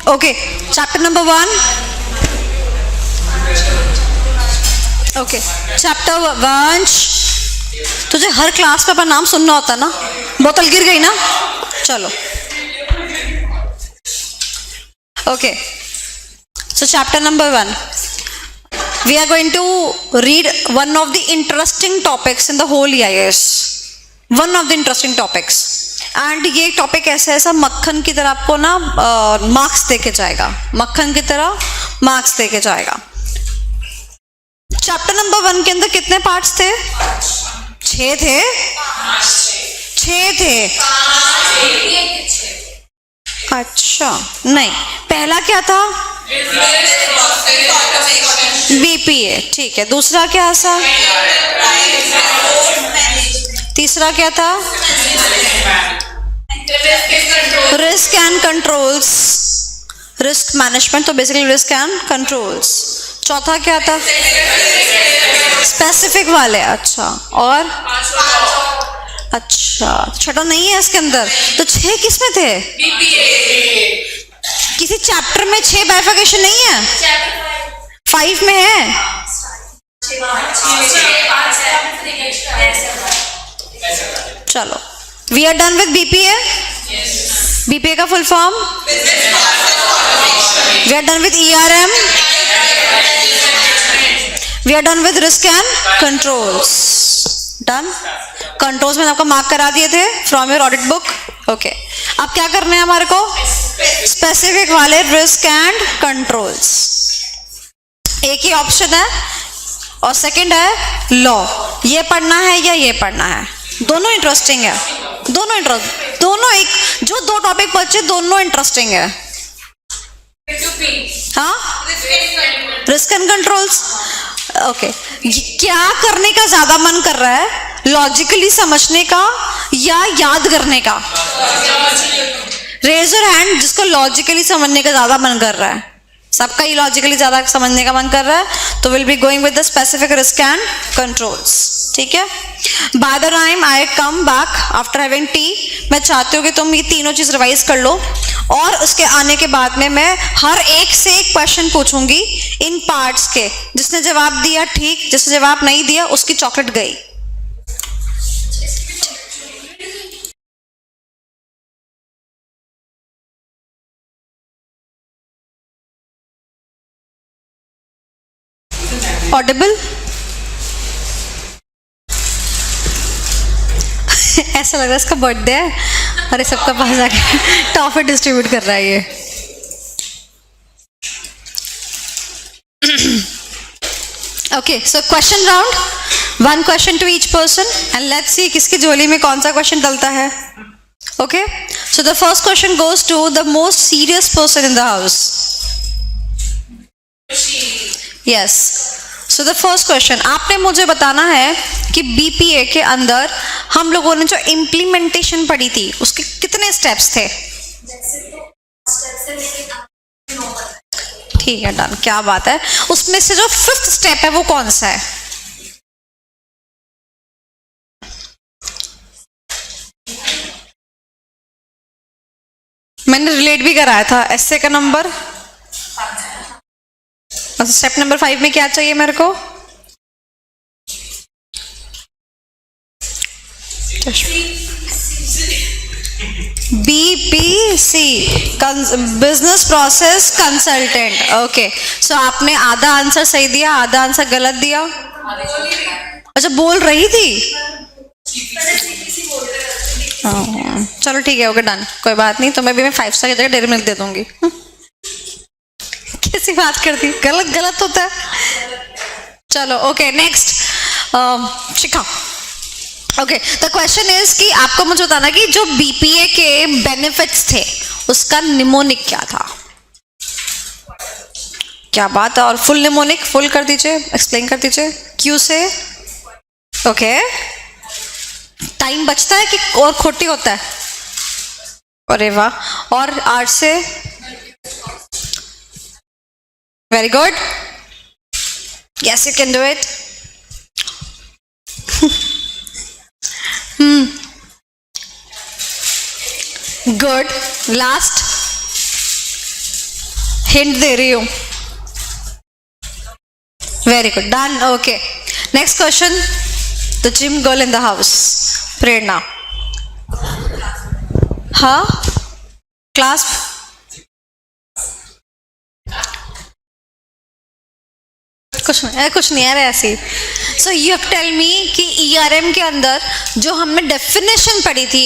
Okay, chapter number 1. Okay, chapter 1. तुझे हर class में अपना नाम सुनना होता ना. बोतल गिर गई ना. चलो. Okay, so chapter number 1. We are going to read one of the interesting topics in the whole EIS. One of the interesting topics. And ये टॉपिक ऐसा ऐसा मक्खन की तरह आपको ना मार्क्स देके जाएगा. मक्खन की तरह मार्क्स देके जाएगा. चैप्टर नंबर 1 के अंदर कितने पार्ट्स थे? 6 थे. 6 थे. अच्छा नहीं, पहला क्या था? बीपीए. ठीक है. दूसरा क्या था? तीसरा क्या था? Risk and controls. Risk management, तो बेसिकली रिस्क एंड कंट्रोल्स. चौथा क्या था? स्पेसिफिक वाले. अच्छा, और अच्छा, छठा नहीं है इसके अंदर. तो 6 किस में थे? किसी चैप्टर में 6 बाइफिकेशन नहीं है. 5 में है. चलो, we are done with BPA. BPA का full form? We are done with ERM. We are done with risk and controls. Done. Controls मैंने आपको मार्क करा दिए थे from your audit book. Okay, अब क्या करने हैं हमारे को? स्पेसिफिक वाले रिस्क एंड कंट्रोल्स. एक ही ऑप्शन है और सेकंड है लॉ. ये पढ़ना है या ये पढ़ना है? दोनों इंटरेस्टिंग है. दोनों एक जो 2 टॉपिक बचे दोनों इंटरेस्टिंग है. हाँ, रिस्क एंड कंट्रोल्स. ओके, क्या करने का ज्यादा मन कर रहा है? लॉजिकली समझने का या याद करने का? रेज योर हैंड जिसको लॉजिकली समझने का ज्यादा मन कर रहा है. सबका ही लॉजिकली ज्यादा समझने का मन कर रहा है, तो will be going with the specific risk and controls. ठीक है. By the time I come back after having T, मैं चाहती हूँ कि तुम ये तीनों चीज रिवाइज कर लो, और उसके आने के बाद में मैं हर एक से एक क्वेश्चन पूछूंगी इन पार्ट्स के. जिसने जवाब दिया ठीक, जिसने जवाब नहीं दिया उसकी चॉकलेट गई. ऑडिबल? ऐसा लग रहा है इसका बर्थडे है और सबका पास जाके टॉफी डिस्ट्रीब्यूट कर रहा है ये. Okay, so question round. 1 question to each person and let's see किसकी झोली में कौन सा क्वेश्चन डलता है. Okay, so the first question goes to the most serious person in the house. Yes. So the first question, आपने मुझे बताना है कि बीपीए के अंदर हम लोगों ने जो इम्प्लीमेंटेशन पढ़ी थी उसके कितने स्टेप्स थे? ठीक है, डन. क्या बात है. उसमें से जो 5th स्टेप है वो कौन सा है? मैंने रिलेट भी कराया था. एसए का नंबर. स्टेप नंबर 5 में क्या चाहिए मेरे को? BPC, business process consultant. Okay, so आपने आधा आंसर सही दिया, आधा आंसर गलत दिया. अच्छा, बोल रही थी. चलो ठीक है. Okay, done. कोई बात नहीं. तो मैं 5 स्टार की जगह डेयरी मिल्क दे दूंगी. कैसी बात करती? गलत होता है. चलो, okay, next. Shikha. Okay, the question is कि आपको मुझे बताना कि जो बीपीए के बेनिफिट्स थे उसका निमोनिक क्या था. क्या बात है. और फुल निमोनिक फुल कर दीजिए, एक्सप्लेन कर दीजिए. क्यू से. ओके, टाइम बचता है कि और खोटी होता है? अरे वाह. और आर से. Very good. Yes, you can do it. Good. Last. Hint दे रही हूँ. Very good, done. Okay, next question. The gym girl in the house, Prerna. हाँ, क्लास कुछ नहीं है ऐसी. सो यू टेल मी कि ERM के अंदर जो हमने डेफिनेशन पढ़ी थी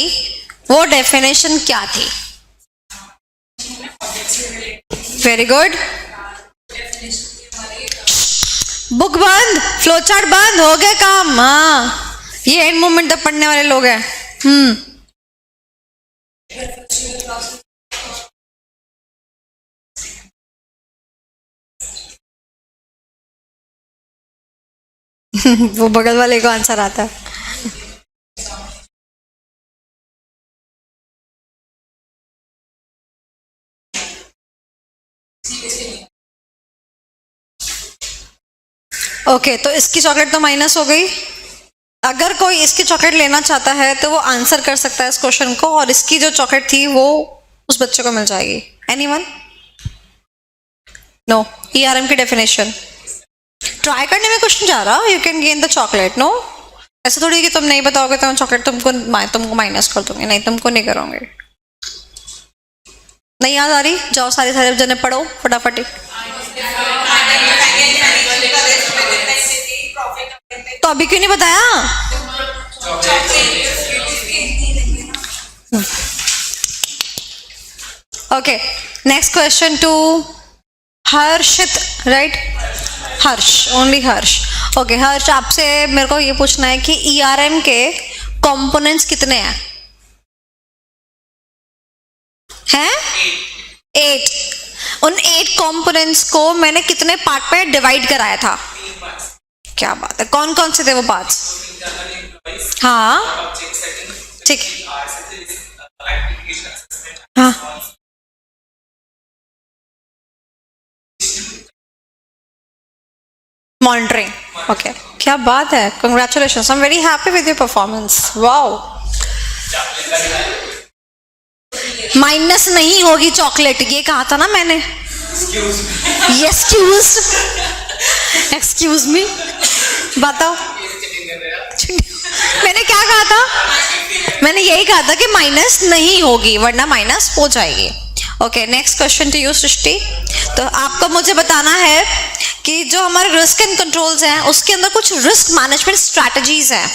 वो डेफिनेशन क्या थी? Very good. बुक बंद, फ्लो चार्ट बंद, हो गया काम. हाँ, ये एंड मोमेंट तक पढ़ने वाले लोग हैं. वो बगल वाले को आंसर आता है. ओके, तो इसकी चॉकलेट तो माइनस हो गई. अगर कोई इसकी चॉकलेट लेना चाहता है तो वो आंसर कर सकता है इस क्वेश्चन को, और इसकी जो चॉकलेट थी वो उस बच्चे को मिल जाएगी. एनीवन? नो. ERM की डेफिनेशन ट्राई करने में कुछ नहीं जा रहा. You can gain the chocolate. No, ऐसा थोड़ी कि तुम नहीं बताओगे तो मैं चॉकलेट तुमको माइनस कर दूंगी. नहीं, तुमको नहीं करोगे. नहीं याद आ रही? जाओ सारे जने पढ़ो फटाफट. तो अभी क्यों नहीं बताया? Okay, next question to Harshit, right? Harsh, only Harsh. Okay Harsh, आपसे मेरे को ये पूछना है कि ERM के कंपोनेंट्स कितने हैं? 8. उन 8 कंपोनेंट्स को मैंने कितने पार्ट में डिवाइड कराया था? क्या बात है. कौन कौन से थे वो पार्ट्स? हाँ, ठीक. हाँ, मॉनिटरिंग. ओके, क्या बात है. Congratulations, I am very happy with your performance. Wow. Minus नहीं होगी चॉकलेट, ये कहा था ना मैंने. एक्सक्यूज मी, बताओ. मैंने क्या कहा था? मैंने यही कहा था कि माइनस नहीं होगी, वरना माइनस हो जाएगी. Okay, next question to you Srishti. तो आपको मुझे बताना है कि जो हमारे रिस्क एंड कंट्रोल्स हैं उसके अंदर कुछ रिस्क मैनेजमेंट स्ट्रैटेजीज हैं,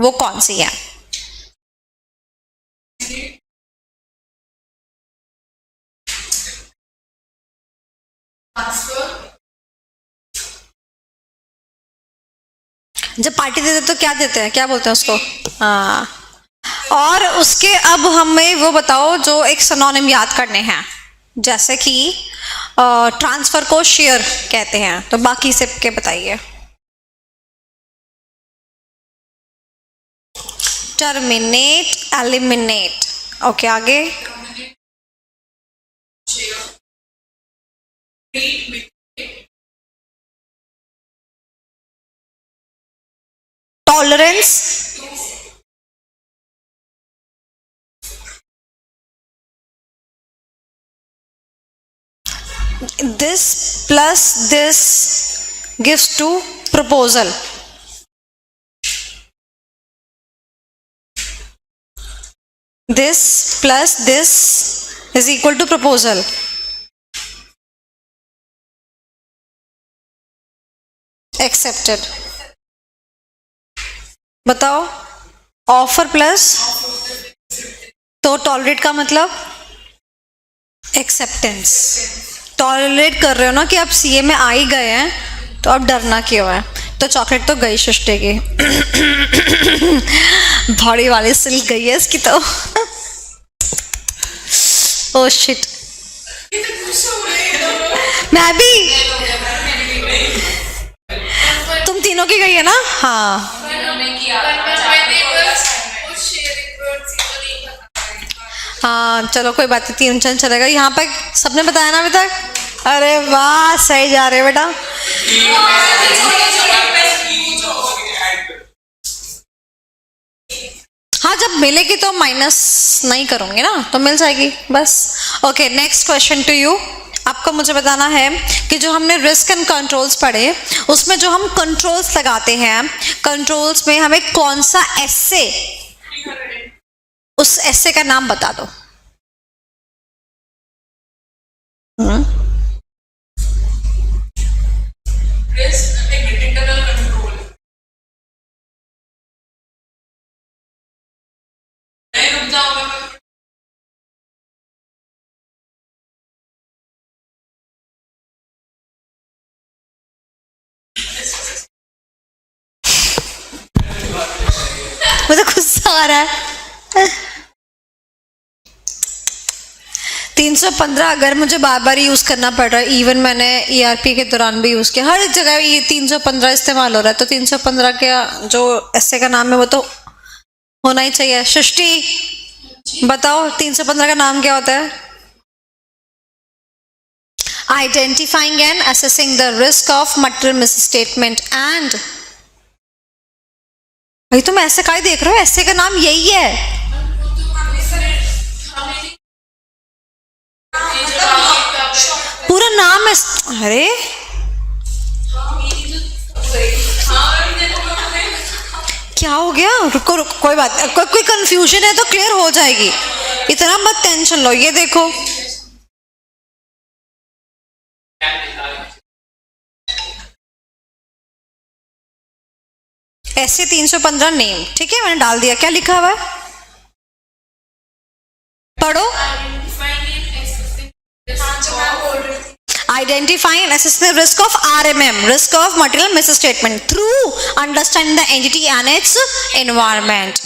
वो कौन सी है? जब पार्टी देते तो क्या देते हैं, क्या बोलते हैं उसको? हाँ. और उसके अब हमें वो बताओ जो एक सिनोनिम याद करने हैं, जैसे कि ट्रांसफर को शेयर कहते हैं, तो बाकी से के बताइए. Terminate, eliminate. ओके, आगे. Tolerance. This plus this gives to proposal. This plus this is equal to proposal. Accepted. बताओ. ऑफर प्लस, तो टॉलरेट का मतलब एक्सेप्टेंस. टॉलरेट कर रहे हो ना कि आप CA में आ ही गए हैं, तो अब डरना क्यों है. तो चॉकलेट तो गई सृष्टि की. बॉडी वाली सिल्क गई है इसकी तो. Oh shit. मैं भी, तुम तीनों की गई है ना? हाँ. हाँ चलो कोई बात नहीं, 3 चंद चलेगा. यहाँ पे सबने बताया ना अभी तक? अरे वाह, सही जा रहे बेटा. हाँ, जब मिलेगी तो माइनस नहीं करूंगी ना, तो मिल जाएगी बस. Okay, next question to you आपको मुझे बताना है कि जो हमने रिस्क एंड कंट्रोल्स पढ़े उसमें जो हम कंट्रोल्स लगाते हैं, कंट्रोल्स में हमें कौन सा एसे, उस एसे का नाम बता दो। मुझे गुस्सा आ रहा है। 315 अगर मुझे बार बार यूज करना पड़ रहा है, इवन मैंने ईआरपी के दौरान भी यूज किया, हर एक जगह ये 315 इस्तेमाल हो रहा है, तो 315 का जो एसे का नाम है वो तो होना ही चाहिए। सृष्टि बताओ 315 का नाम क्या होता है? Identifying and assessing the risk of material misstatement and, भाई तुम ऐसे का ही देख रहे हो, ऐसे का नाम यही है। पूरा नाम है, अरे क्या हो गया? रुको रुको, कोई बात, कोई कंफ्यूजन है तो क्लियर हो जाएगी, इतना मत टेंशन लो। ये देखो ऐसे 315 नेम, ठीक है, मैंने डाल दिया। क्या लिखा हुआ है पढ़ो। Identify and assess the risk of RMM, risk of material misstatement, through understanding the entity and its environment.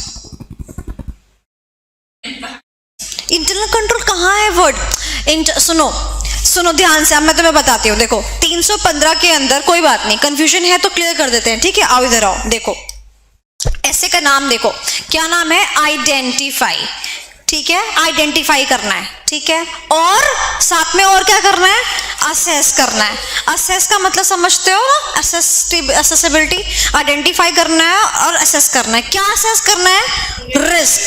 Internal control कहाँ है वर्ड? सुनो सुनो ध्यान से, अब मैं तुम्हें बताती हूँ। देखो 315 के अंदर, कोई बात नहीं, कंफ्यूजन है तो क्लियर कर देते हैं, ठीक है। आओ इधर आओ, देखो ऐसे का नाम देखो, क्या नाम है? आइडेंटिफाई, ठीक है, आइडेंटिफाई करना है, ठीक है, और साथ में और क्या करना है? असेस करना है। असेस का मतलब समझते हो ना? असेसिबिलिटी, आइडेंटिफाई करना है और असेस करना है। क्या असेस करना है? रिस्क।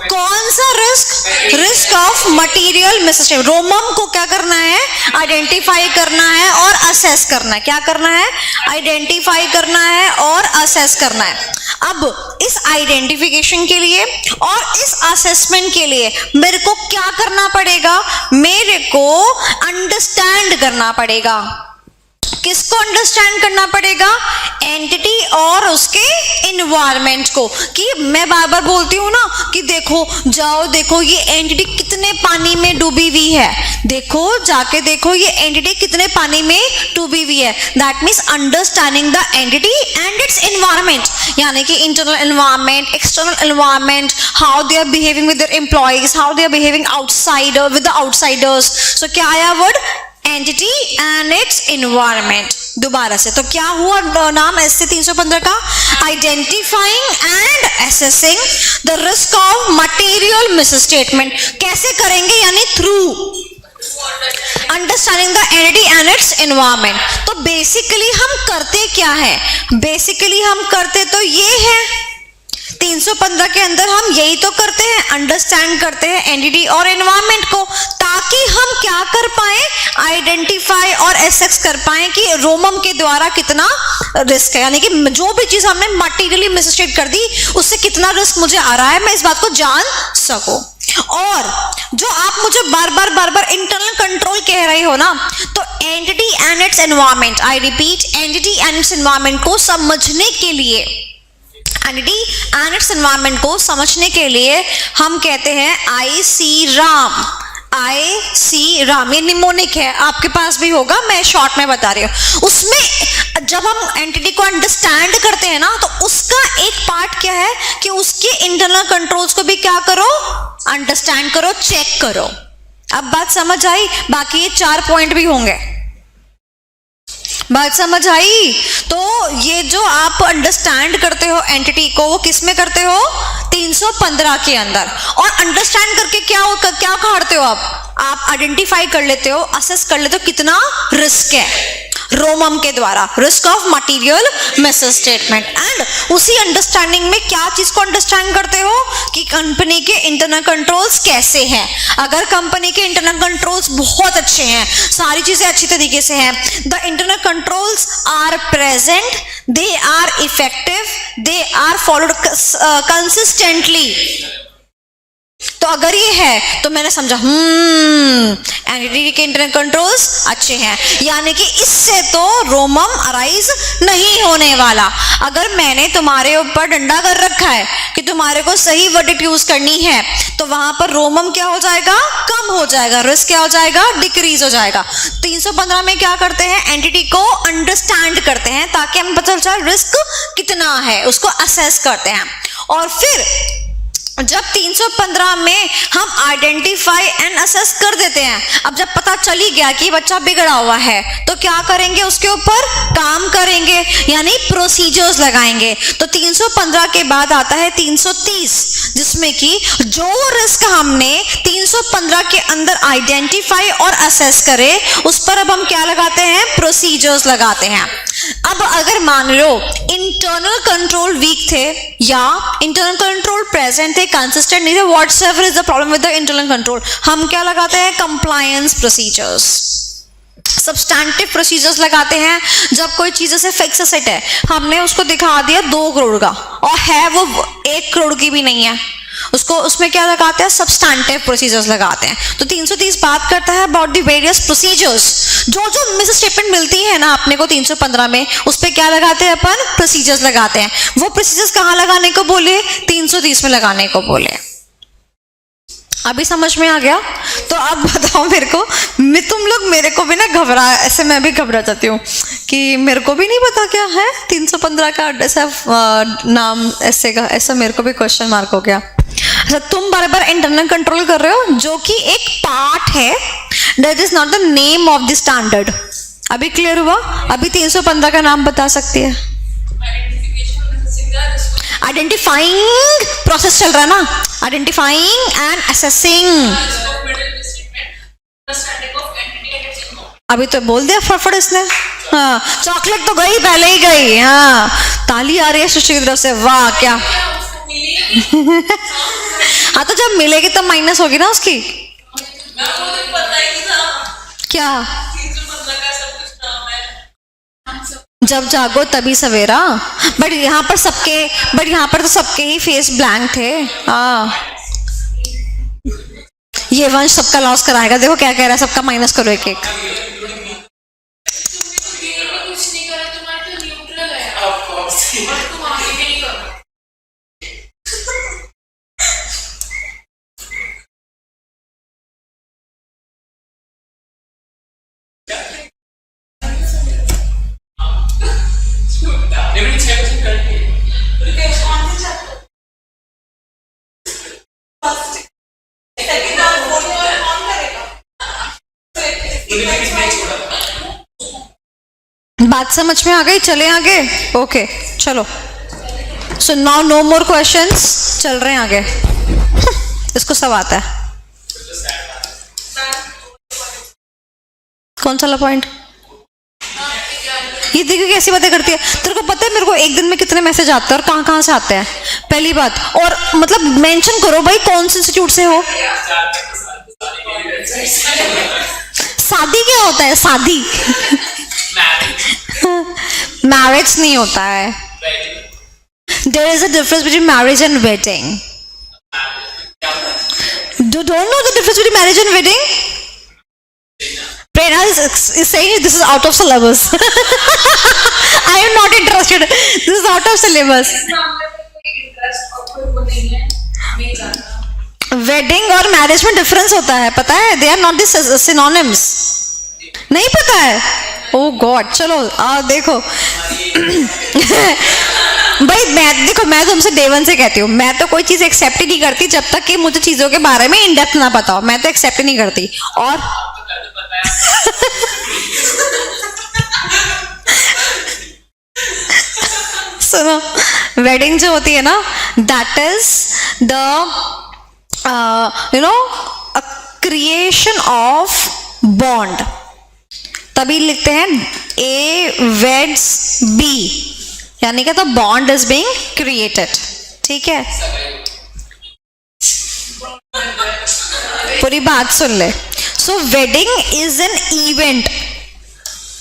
कौन सा risk? Risk of material misstatement. रोमम को क्या करना है? आइडेंटिफाई करना है और असेस करना है। क्या करना है? आइडेंटिफाई करना है और असेस करना है। अब इस आइडेंटिफिकेशन के लिए और इस असेसमेंट के लिए मेरे को क्या करना पड़ेगा? मेरे को अंडरस्टैंड करना पड़ेगा। किसको अंडरस्टैंड करना पड़ेगा? एंटिटी और उसके इन्वायरमेंट को। कि मैं बार बार बोलती हूँ ना कि देखो जाओ देखो ये एंटिटी कितने पानी में डूबी हुई है, देखो जाके देखो ये एंटिटी कितने पानी में डूबी हुई है। That means understanding the entity and its environment, यानी कि internal environment, external environment, how they are behaving with their employees, how they are behaving outsider with the outsiders. So क्या आया word? Entity and its environment. दोबारा से, तो क्या हुआ नाम ऐसे 315 का? Identifying and assessing the risk of material misstatement. कैसे करेंगे? यानी through understanding the entity and its environment. तो बेसिकली हम करते क्या है? बेसिकली हम करते तो ये है 315 के अंदर हम यही तो करते हैं, अंडरस्टैंड करते हैं एंटिटी और एनवायरनमेंट को, ताकि हम क्या कर पाए? आइडेंटिफाई और एसेस कर पाए कि रोमम के द्वारा कितना रिस्क है, यानी कि जो भी चीज हमने मटेरियली मिसस्टेट कर दी उससे कितना रिस्क मुझे आ रहा है, मैं इस बात को जान सकूं। और जो आप मुझे बार बार इंटरनल कंट्रोल कह रहे हो ना, तो entity and its environment, I repeat, entity and its environment को समझने के लिए, एंटिटी एंड इट्स एनवायरनमेंट को समझने के लिए हम कहते हैं आई सी राम। आई सी राम, ये निमोनिक है, आपके पास भी होगा, मैं शॉर्ट में बता रही हूँ। उसमें जब हम एंटिटी को अंडरस्टैंड करते हैं ना, तो उसका एक पार्ट क्या है कि उसके इंटरनल कंट्रोल्स को भी क्या करो? अंडरस्टैंड करो, चेक करो। अब बात समझ आई? बाकी ये 4 पॉइंट भी होंगे। बात समझ आई? तो ये जो आप अंडरस्टैंड करते हो एंटिटी को, वो किस में करते हो? 315 के अंदर। और अंडरस्टैंड करके क्या करते हो आप आइडेंटिफाई कर लेते हो, असेस कर लेते हो कितना रिस्क है। रोमम के द्वारा, risk of material misstatement. And उसी अंडरस्टैंडिंग में क्या चीज को अंडरस्टैंड करते हो कि कंपनी के इंटरनल कंट्रोल्स कैसे हैं। अगर कंपनी के इंटरनल कंट्रोल्स बहुत अच्छे हैं, सारी चीजें अच्छी तरीके से हैं, the internal controls are present, they are effective, they are followed consistently, तो अगर ये है तो मैंने समझा एंटिटी के इंटरनल कंट्रोल्स अच्छे हैं, यानी कि इससे तो रोमम अराइज नहीं होने वाला। अगर मैंने तुम्हारे ऊपर डंडा कर रखा है कि तुम्हारे को सही वर्डिक्ट यूज करनी है, तो वहां पर रोमम क्या हो जाएगा, कम हो जाएगा, रिस्क क्या हो जाएगा, डिक्रीज हो जाएगा। 315 में क्या करते हैं, एंटिटी को अंडरस्टैंड करते हैं ताकि हमें पता चल जाए रिस्क कितना है, उसको असेस करते हैं। और फिर जब 315 में हम आइडेंटिफाई एंड असेस कर देते हैं, अब जब पता चली गया कि बच्चा बिगड़ा हुआ है तो क्या करेंगे, उसके ऊपर काम करेंगे, यानी प्रोसीजर्स लगाएंगे। तो 315 के बाद आता है 330, जिसमें कि जो रिस्क हमने 315 के अंदर आइडेंटिफाई और असेस करे उस पर अब हम क्या लगाते हैं, प्रोसीजर्स लगाते हैं। अब अगर मान लो इंटरनल कंट्रोल वीक थे या इंटरनल कंट्रोल प्रेजेंट थे, कंसिस्टेंट नहीं थे, whatever is the problem with the internal control, हम क्या लगाते हैं, कंप्लायंस प्रोसीजर्स, सब्सटैंटिव प्रोसीजर्स लगाते हैं। जब कोई चीज से फिक्स एसेट है, हमने उसको दिखा दिया 2 करोड़ का और है वो 1 करोड़ की भी नहीं है, उसको उसमें क्या लगाते हैं, सब्सटैंटिव प्रोसीजर्स लगाते हैं। तो 330 बात करता है अबाउट द वेरियस प्रोसीजर्स, जो जो मिस स्टेटमेंट मिलती है ना अपने को 315 में, उस पर क्या लगाते हैं अपन, प्रोसीजर्स लगाते हैं। वो प्रोसीजर्स कहाँ लगाने को बोले, 330 में लगाने को बोले। अभी समझ में आ गया? तो अब बताओ मेरे को, तुम लोग मेरे को भी ना घबरा, ऐसे मैं भी घबरा जाती हूँ कि मेरे को भी नहीं पता क्या है 315 का ऐसा नाम, ऐसे का ऐसा मेरे को भी क्वेश्चन मार्क हो गया। अच्छा, तुम बार बार इंटरनल कंट्रोल कर रहे हो जो कि एक पार्ट है, that is not the name of the standard. अभी क्लियर हुआ? अभी 315 का नाम बता सकती है? आइडेंटिफाइंग प्रोसेस चल रहा है ना, आइडेंटिफाइंग एंड असेसिंग। अभी तो बोल दिया फटफट इसने। हाँ, चॉकलेट तो गई, पहले ही गई। हाँ, ताली आ रही है सृष्टि की तरफ से, वाह क्या। हाँ, तो जब मिलेगी तब माइनस होगी ना उसकी। क्या? जब जागो तभी सवेरा। बट यहाँ पर तो सबके ही फेस ब्लैंक थे। हाँ, ये वंश सबका लॉस कराएगा। देखो क्या कह रहा है, सबका माइनस करो एक एक। बात समझ में आ गई? चले आगे? ओके, चलो। So now no more questions, चल रहे हैं आगे। इसको सब आता है। कौन सा पॉइंट? ये देखो कैसी बातें करती है। तेरे को पता है मेरे को एक दिन में कितने मैसेज आते हैं और कहाँ कहाँ से आते हैं? पहली बात, और मतलब मेंशन करो भाई कौन से इंस्टीट्यूट से हो। शादी क्या होता है? शादी मैरिज नहीं होता है। There is a difference between marriage and wedding. Don't know the difference between marriage and wedding? Prerna is saying this is out of syllabus. I am not interested. This is out of syllabus. Wedding और marriage में difference होता है, पता है? They are not the synonyms. नहीं पता है? ओह God, चलो देखो। भाई मैं तुमसे डे वन से कहती हूँ, मैं तो कोई चीज एक्सेप्ट ही नहीं करती जब तक कि मुझे चीजों के बारे में इन डेप्थ ना पता हो। मैं तो एक्सेप्ट ही नहीं करती। और सुनो, वेडिंग जो होती है ना, that is the creation of bond. तभी लिखते हैं ए वेड्स बी, यानी कि तो बॉन्ड इज बीइंग क्रिएटेड। ठीक है, पूरी बात सुन ले। सो वेडिंग इज एन इवेंट।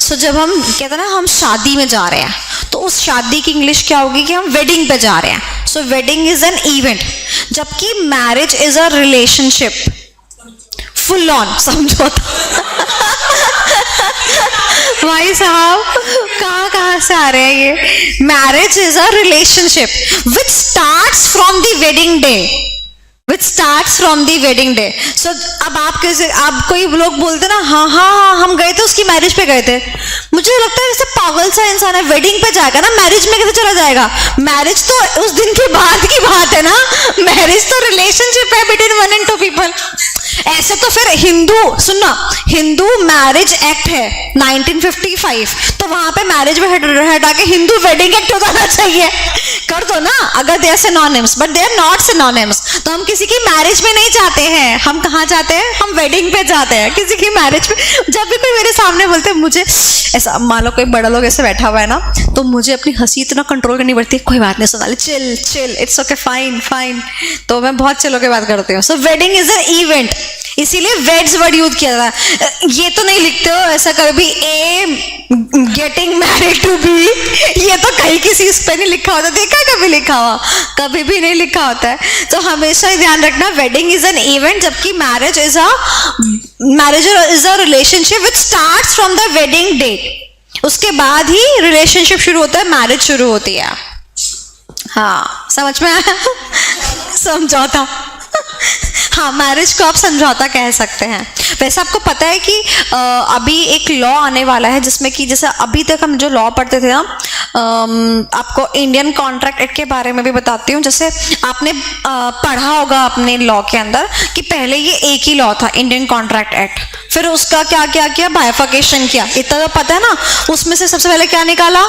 सो जब हम कहते हैं ना हम शादी में जा रहे हैं, तो उस शादी की इंग्लिश क्या होगी कि हम वेडिंग पे जा रहे हैं। सो वेडिंग इज एन इवेंट, जबकि marriage is a relationship, full on, समझो तो। भाई साहब कहाँ से आ रहे हैं ये। Marriage is a relationship which starts from the wedding day, which starts from the wedding day. So अब आप कैसे, आप कोई लोग बोलते ना हाँ हाँ हाँ हम गए थे उसकी मैरिज पे गए थे, मुझे लगता है जैसे पागल सा इंसान है, वेडिंग पे जाएगा ना, मैरिज में कैसे चला जाएगा। मैरिज तो उस दिन के बाद की बात है ना, मैरिज तो रिलेशनशिप है between one and two people. ऐसे तो फिर हिंदू, सुनना, हिंदू मैरिज एक्ट है 1955, तो वहां पे मैरिज में हटा के हिंदू वेडिंग एक्ट हो जाना चाहिए, कर दो ना, अगर they are synonyms, but they are not synonyms. तो हम किसी की मैरिज में नहीं जाते हैं, हम कहाँ जाते हैं, हम वेडिंग पे जाते हैं, किसी की मैरिज पे। जब भी कोई मेरे सामने बोलते हैं, मुझे ऐसा, मान लो कोई बड़ा लोग ऐसे बैठा हुआ है ना, तो मुझे अपनी हंसी इतना कंट्रोल करनी पड़ती है, कोई बात नहीं Sonali, chill chill, it's okay, fine fine, तो मैं बहुत चिल होकर बात करती हूँ। सो वेडिंग इज एन इवेंट, इसीलिए वेड्स वर्ड यूज किया जाता है। ये तो नहीं लिखते हो ऐसा कभी ए गेटिंग मैरिड टू बी, ये तो कहीं किसी इस पे नहीं लिखा होता, देखा कभी लिखा हुआ, कभी भी नहीं लिखा होता है। तो हमेशा ध्यान रखना, वेडिंग इज एन इवेंट, जबकि marriage is a relationship which starts from the wedding date, उसके बाद ही रिलेशनशिप शुरू होता है, मैरिज शुरू होती है। हाँ समझ में आया? समझौता। हाँ, मैरिज को आप समझौता कह सकते हैं। वैसे आपको पता है कि अभी एक लॉ आने वाला है जिसमें कि जैसे अभी तक हम जो लॉ पढ़ते थे ना, आपको इंडियन कॉन्ट्रैक्ट एक्ट के बारे में भी बताती हूँ। जैसे आपने पढ़ा होगा अपने लॉ के अंदर कि पहले ये एक ही लॉ था, इंडियन कॉन्ट्रैक्ट एक्ट, फिर उसका क्या क्या किया, बाइफर्केशन किया, इतना तो पता है ना। उसमें से सबसे पहले क्या निकाला,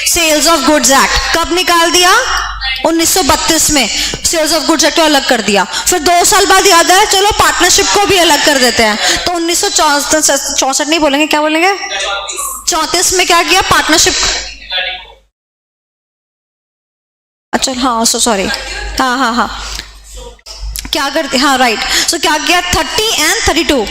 सेल्स ऑफ गुड्स एक्ट। कब निकाल दिया, 1932 में सेल्स ऑफ गुड्स एक्ट को अलग कर दिया। फिर 2 साल बाद याद है, चलो पार्टनरशिप को भी अलग कर देते हैं, तो 1964 नहीं बोलेंगे, क्या बोलेंगे, 34 में क्या किया, पार्टनरशिप। अच्छा हाँ, सो सॉरी, हाँ हाँ हाँ, क्या करते, हाँ राइट, सो क्या किया, 30 and 32,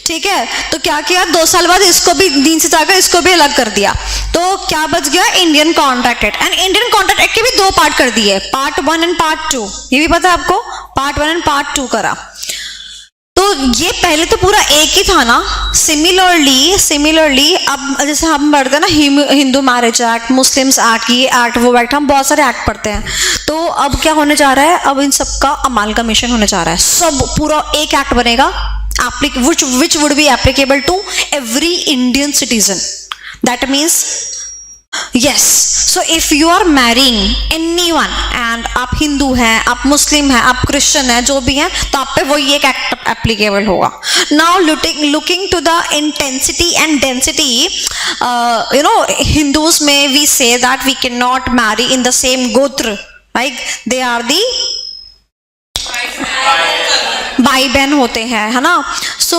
ठीक है। तो क्या किया, 2 साल बाद इसको भी दीन से जाकर इसको भी अलग कर दिया, तो क्या बच गया, Indian contract act. And Indian contract act के भी 2 पार्ट कर दिए, पार्ट 1 एंड पार्ट 2, ये भी पता है आपको, पार्ट 1 एंड पार्ट 2 करा। तो ये पहले तो पूरा एक ही था ना। सिमिलरली अब जैसे हम पढ़ते हैं ना, Hindu marriage act, Muslims act, ये एक्ट वो एक्ट, हम बहुत सारे एक्ट पढ़ते हैं। तो अब क्या होने जा रहा है, अब इन सबका अमालगमेशन होने जा रहा है, सब पूरा एक एक्ट बनेगा, which would be applicable to every Indian citizen. That means yes, so if you are marrying anyone and आप हिंदू हैं, आप मुस्लिम हैं, आप क्रिश्चियन हैं, जो भी हैं, तो आप पे वो ये एक्ट एप्लीकेबल होगा। Now looking to the intensity and density, Hindus में we say that we cannot marry in the same gotra, like they are the भाई बहन होते हैं, है ना। सो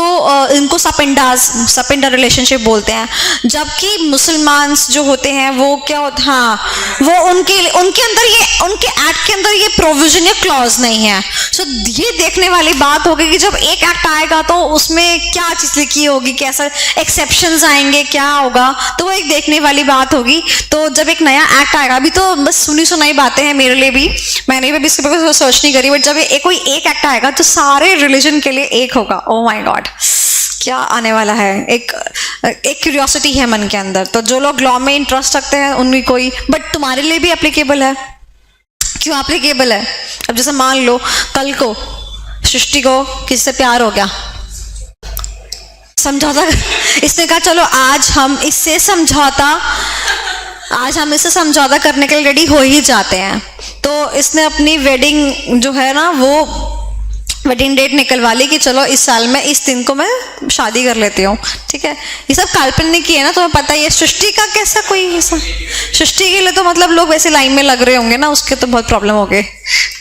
इनको सपिंडा रिलेशनशिप बोलते हैं। जबकि मुसलमान जो होते हैं वो क्या होता, हाँ, वो उनके अंदर ये, उनके एक्ट के अंदर ये प्रोविजन या क्लॉज नहीं है। सो ये देखने वाली बात होगी कि जब एक एक्ट आएगा तो उसमें क्या चीज लिखी होगी, कैसा एक्सेप्शंस आएंगे, क्या होगा, तो वो एक देखने वाली बात होगी। तो जब एक नया एक्ट आएगा, अभी तो बस सुनी सुनाई बातें हैं मेरे लिए भी, मैंने भी इसके बारे में सर्च नहीं करी, बट जब कोई एक एक्ट आएगा तो सारे रिलीजन के लिए एक होगा। ओह माय गॉड, क्या आने वाला है, एक क्यूरियोसिटी है मन के अंदर। तो जो लोग लॉ में इंटरेस्ट रखते हैं उनकी कोई, बट तुम्हारे लिए भी एप्लीकेबल है। क्यों एप्लीकेबल है, अब जैसे मान लो कल को सृष्टि को किससे प्यार हो गया, समझौता, इसने कहा चलो आज हम इससे समझौता करने के लिए रेडी हो ही जाते हैं। तो इसने अपनी वेडिंग जो है ना, वो वेडिंग डेट निकलवा ली कि चलो इस साल में इस दिन को मैं शादी कर लेती हूँ, ठीक है। ये सब काल्पनिक ही है ना, तुम्हें पता ही है। सृष्टि का कैसा कोई ऐसा, सृष्टि के लिए तो मतलब लोग वैसे लाइन में लग रहे होंगे ना, उसके तो बहुत प्रॉब्लम हो गई।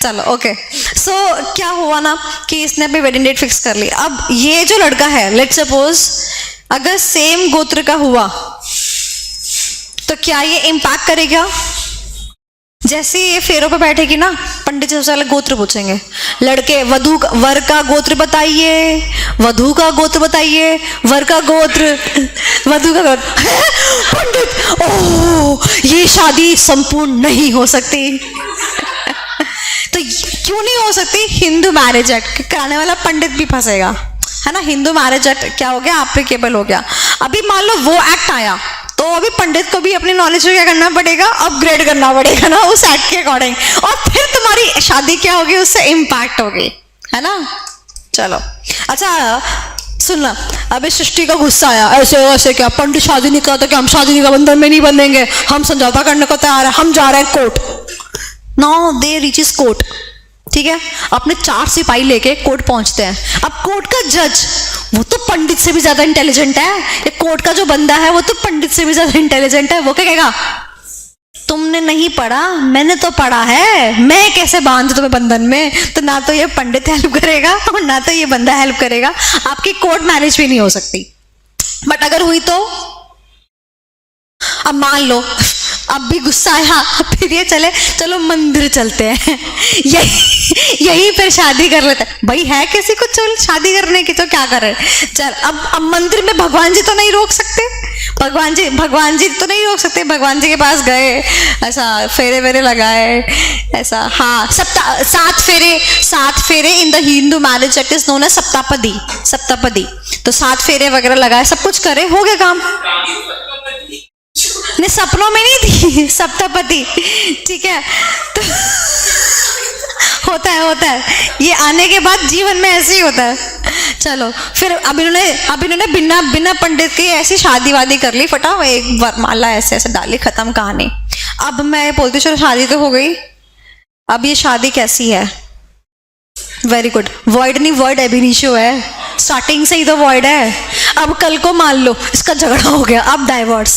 चलो ओके, सो क्या हुआ ना कि इसने अपनी वेडिंग डेट फिक्स कर ली। अब ये जो लड़का है, लेट्स सपोज अगर सेम गोत्र का हुआ तो क्या ये इम्पैक्ट करेगा? जैसे ये फेरों पे बैठेगी ना, पंडित जी सबसे पहले गोत्र पूछेंगे, लड़के वधु वर का गोत्र बताइए, वधु का गोत्र बताइए, वर का गोत्र, वधु का गोत्र। पंडित, ओह ये शादी संपूर्ण नहीं हो सकती। तो क्यों नहीं हो सकती? हिंदू मैरिज एक्ट कराने वाला पंडित भी फंसेगा, है ना। हिंदू मैरिज एक्ट क्या हो गया? एप्लीकेबल हो गया। अभी मान लो वो एक्ट आया तो अभी पंडित को भी अपनी नॉलेज को क्या करना पड़ेगा? अपग्रेड करना पड़ेगा ना उस एक्ट के अकॉर्डिंग, और फिर तुम्हारी शादी क्या होगी? उससे इम्पैक्ट होगी, है ना। चलो अच्छा सुनना, अभी सृष्टि का गुस्सा आया, ऐसे ऐसे क्या पंडित शादी नहीं करता, क्या हम शादी का बंधन में नहीं बंधेंगे, हम समझौता करने को तैयार है, हम जा रहे हैं court. Now they reaches court, ठीक है, अपने 4 सिपाही लेके कोर्ट पहुंचते हैं। अब कोर्ट का जज वो तो पंडित से भी ज्यादा इंटेलिजेंट है, ये कोर्ट का जो बंदा है वो तो पंडित से भी ज्यादा इंटेलिजेंट है। वो क्या कहेगा? तुमने नहीं पढ़ा, मैंने तो पढ़ा है, मैं कैसे बांध तुम्हें बंधन में? तो ना तो ये पंडित हेल्प करेगा और ना तो ये बंदा हेल्प करेगा, आपकी कोर्ट मैरिज भी नहीं हो सकती। बट अगर हुई तो अब मान लो अब भी गुस्सा आया, फिर ये चले चलो मंदिर चलते हैं, यही फिर शादी कर लेते हैं। भाई है किसी को चल शादी करने की तो क्या करे? चल अब मंदिर में भगवान जी तो नहीं रोक सकते, भगवान जी तो नहीं रोक सकते। भगवान जी के पास गए, ऐसा फेरे वेरे लगाए, ऐसा हाँ 7 फेरे in the Hindu marriage act is known as saptapadi. तो 7 फेरे वगैरह लगाए, सब कुछ करे, हो गया काम। नहीं सपनों में नहीं थी, सप्तापति, ठीक है। तो होता है ये आने के बाद जीवन में ऐसे ही होता है। चलो फिर अब इन्होंने बिना पंडित के ऐसी शादी वादी कर ली, फटा एक वरमाला ऐसे ऐसे डाली, खत्म कहानी। अब मैं बोलती चलो शादी तो हो गई, अब ये शादी कैसी है? वेरी गुड, वॉइड नहीं वर्ड एबिनिशियो है, स्टार्टिंग से ही तो वॉइड है। अब कल को मान लो इसका झगड़ा हो गया, अब डाइवोर्स,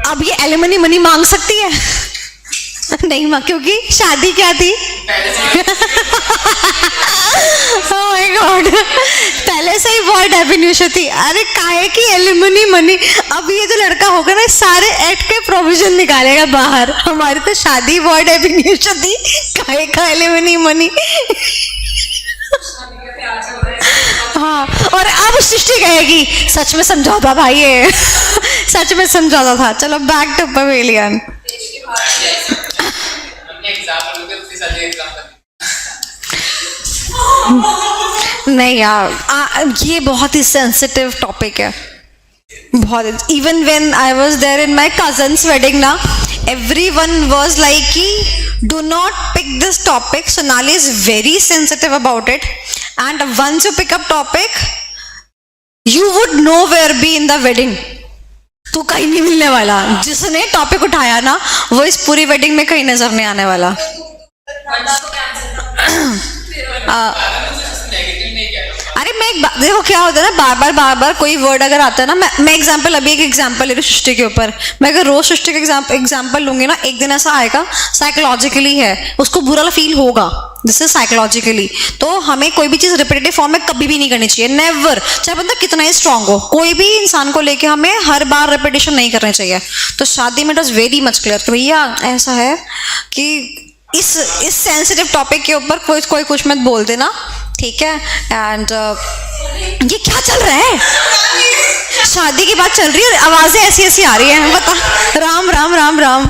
अब ये एलिमनी मनी मांग सकती है? नहीं मां, क्योंकि शादी क्या थी? ओह माय गॉड, पहले से ही वर्ड एबिनिशियो थी। अरे काहे की एलिमनी मनी? अब ये जो लड़का होगा ना सारे एक्ट के प्रोविजन निकालेगा बाहर, हमारी तो शादी वर्ड एबिनिशियो थी, काहे का एलिमनी मनी। हाँ, और अब सृष्टि कहेगी सच में समझौता था ये, सच में समझौता था। चलो बैक टू पवेलियन। नहीं यार, ये बहुत ही सेंसिटिव टॉपिक है, बहुत। Even when I was there in my cousin's wedding ना, everyone was like कि do not pick this topic, Sonali is very sensitive about it, and once you pick up topic you would nowhere be in the wedding, तू कहीं नहीं मिलने वाला। जिसने topic उठाया ना वो इस पूरी वेडिंग में कहीं नजर नहीं आने वाला। अरे मैं देखो क्या होता है ना, बार बार कोई वर्ड अगर आता है ना, मैं एग्जांपल, अभी एक एग्जांपल ले रही सृष्टि के ऊपर, मैं अगर रोज सृष्टि का एग्जांपल लूंगी ना, एक दिन ऐसा आएगा साइकोलॉजिकली है, उसको बुरा फील होगा, दिस इज साइकोलॉजिकली। तो हमें कोई भी चीज रिपीटेटिव फॉर्म में कभी भी नहीं करनी चाहिए, नेवर, चाहे बंदा कितना ही स्ट्रांग हो, कोई भी इंसान को लेके हमें हर बार रिपीटेशन नहीं करनी चाहिए। तो शादी में it was very much clear कि भैया ऐसा है कि इस सेंसिटिव टॉपिक के ऊपर कोई कुछ मत बोल देना, ठीक है। एंड ये क्या चल रहा है? शादी की बात चल रही है, आवाजें ऐसी ऐसी आ रही हैं, बता। राम राम राम राम।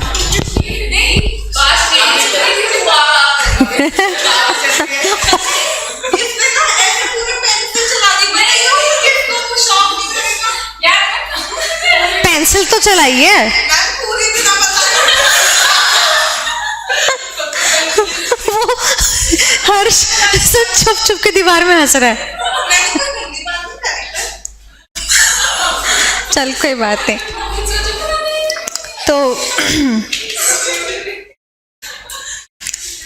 पेंसिल तो चलाइए। वो हर्ष सब चुप के दीवार में हंस रहा है। चल कोई बात नहीं। तो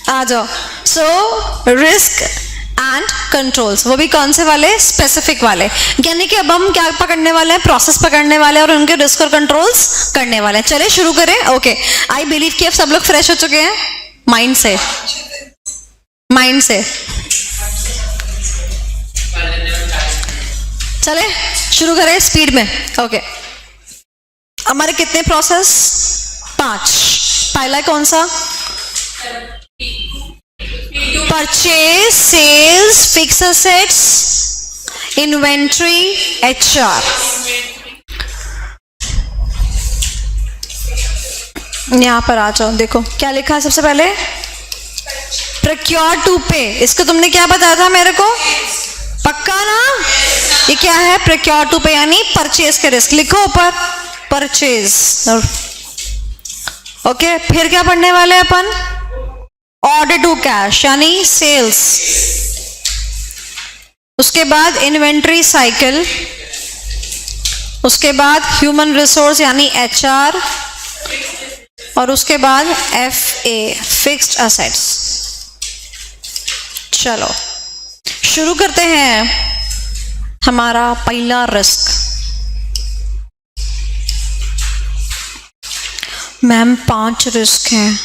आ जाओ। सो रिस्क एंड कंट्रोल्स, वो भी कौन से वाले? स्पेसिफिक वाले। यानी कि अब हम क्या पकड़ने वाले हैं? प्रोसेस पकड़ने वाले हैं और उनके रिस्क और कंट्रोल्स करने वाले हैं। चलिए शुरू करें। ओके, आई बिलीव कि अब सब लोग फ्रेश हो चुके हैं माइंड से। चले शुरू करें स्पीड में। ओके, हमारे कितने प्रोसेस? 5। पहला कौन सा? Purchase, sales, fix assets, inventory, HR। यहां पर आ जाओ, देखो क्या लिखा है सबसे पहले, प्रोक्योर टू पे। इसको तुमने क्या बताया था मेरे को? पक्का ना? ये क्या है? प्रोक्योर टू पे यानी परचेज के रिस्क। लिखो ऊपर परचेज। ओके, फिर क्या पढ़ने वाले अपन? ऑर्डर टू कैश यानी सेल्स। उसके बाद इन्वेंट्री साइकिल, उसके बाद ह्यूमन रिसोर्स यानी HR, और उसके बाद FA फिक्स्ड एसेट्स। चलो शुरू करते हैं हमारा पहला रिस्क। मैम 5 रिस्क हैं,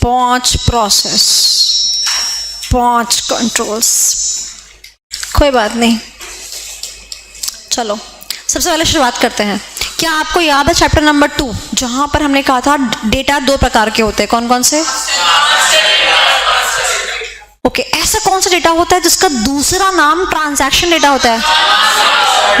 5 प्रोसेस, 5 कंट्रोल्स। कोई बात नहीं, चलो सबसे पहले शुरुआत करते हैं। क्या आपको याद है चैप्टर नंबर 2 जहां पर हमने कहा था डेटा 2 प्रकार के होते हैं? कौन कौन से? ओके, ऐसा कौन सा डेटा होता है जिसका दूसरा नाम ट्रांजैक्शन डेटा होता है?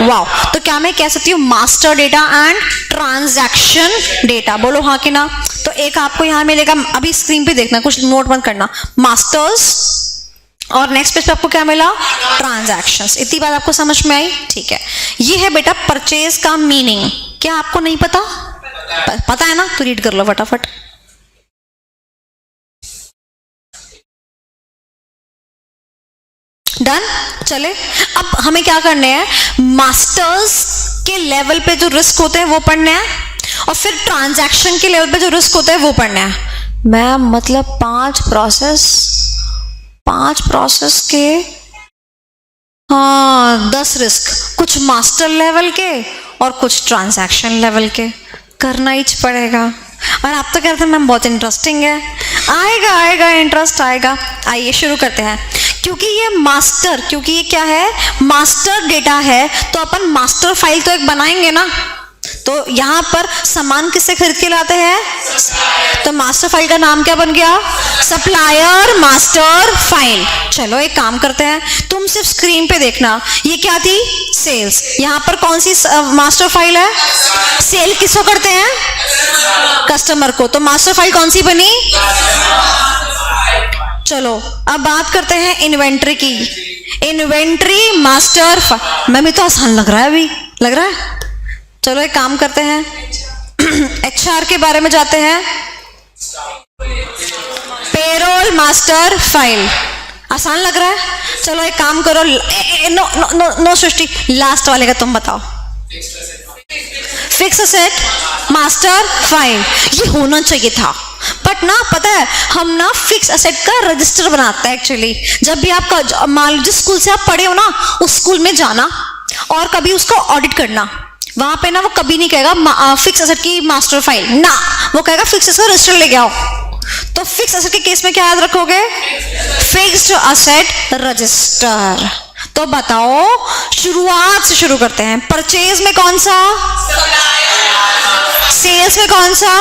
वाह, तो क्या मैं कह सकती हूँ master data and transaction data? बोलो हाँ कि ना। तो एक आपको यहाँ मिलेगा, अभी स्क्रीन पे देखना, कुछ नोट मत करना। मास्टर्स, और नेक्स्ट पेज पे आपको क्या मिला? ट्रांजैक्शंस। इतनी बात आपको समझ में आई? ठीक है, ये है बेटा परचेज का मीनिंग। क्या आपको नहीं पता? पता है ना? तो रीड कर लो फटाफट। डन। चले, अब हमें क्या करने हैं? मास्टर्स के लेवल पे जो रिस्क होते हैं वो पढ़ने हैं, और फिर ट्रांजैक्शन के लेवल पे जो रिस्क होते हैं वो पढ़ने हैं। मैम मतलब 5 प्रोसेस के, हाँ 10 रिस्क, कुछ मास्टर लेवल के और कुछ ट्रांजैक्शन लेवल के। करना ही पड़ेगा। और आप तो कहते हैं मैम बहुत इंटरेस्टिंग है। आएगा इंटरेस्ट आएगा। आइए शुरू करते हैं। क्योंकि ये क्या है? मास्टर डेटा है, तो अपन मास्टर फाइल तो एक बनाएंगे ना। तो यहाँ पर सामान किससे खरीद के लाते हैं? तो मास्टर फाइल का नाम क्या बन गया? Supplier master file. चलो एक काम करते हैं, तुम सिर्फ स्क्रीन पे देखना। ये क्या थी? सेल्स। यहाँ पर कौन सी मास्टर फाइल है? सेल किसको करते हैं? कस्टमर को। तो मास्टर फाइल कौन सी बनी? चलो अब बात करते हैं इन्वेंट्री की। Inventory master file. मैं भी तो आसान लग रहा है, अभी लग रहा है। चलो एक काम करते हैं, HR के बारे में जाते हैं। Payroll master file. आसान लग रहा है। चलो एक काम करो, नो सृष्टि, लास्ट वाले का तुम बताओ। Fix asset master file. ये होना चाहिए था, बट ना पता है हम ना फिक्स एसेट का रजिस्टर बनाते हैं एक्चुअली। जब भी आपका मान लो जिस स्कूल से आप पढ़े हो ना, उस स्कूल में जाना और कभी उसको ऑडिट करना। वहां पे ना वो कभी नहीं कहेगा फिक्स एसेट की मास्टर फाइल ना, वो कहेगा फिक्स एसेट का रजिस्टर लेके आओ। तो फिक्स एसेट के केस में क्या याद रखोगे? Fixed asset register. तो बताओ, शुरुआत से शुरू करते हैं। परचेज में कौन सा? सेल्स में कौन सा?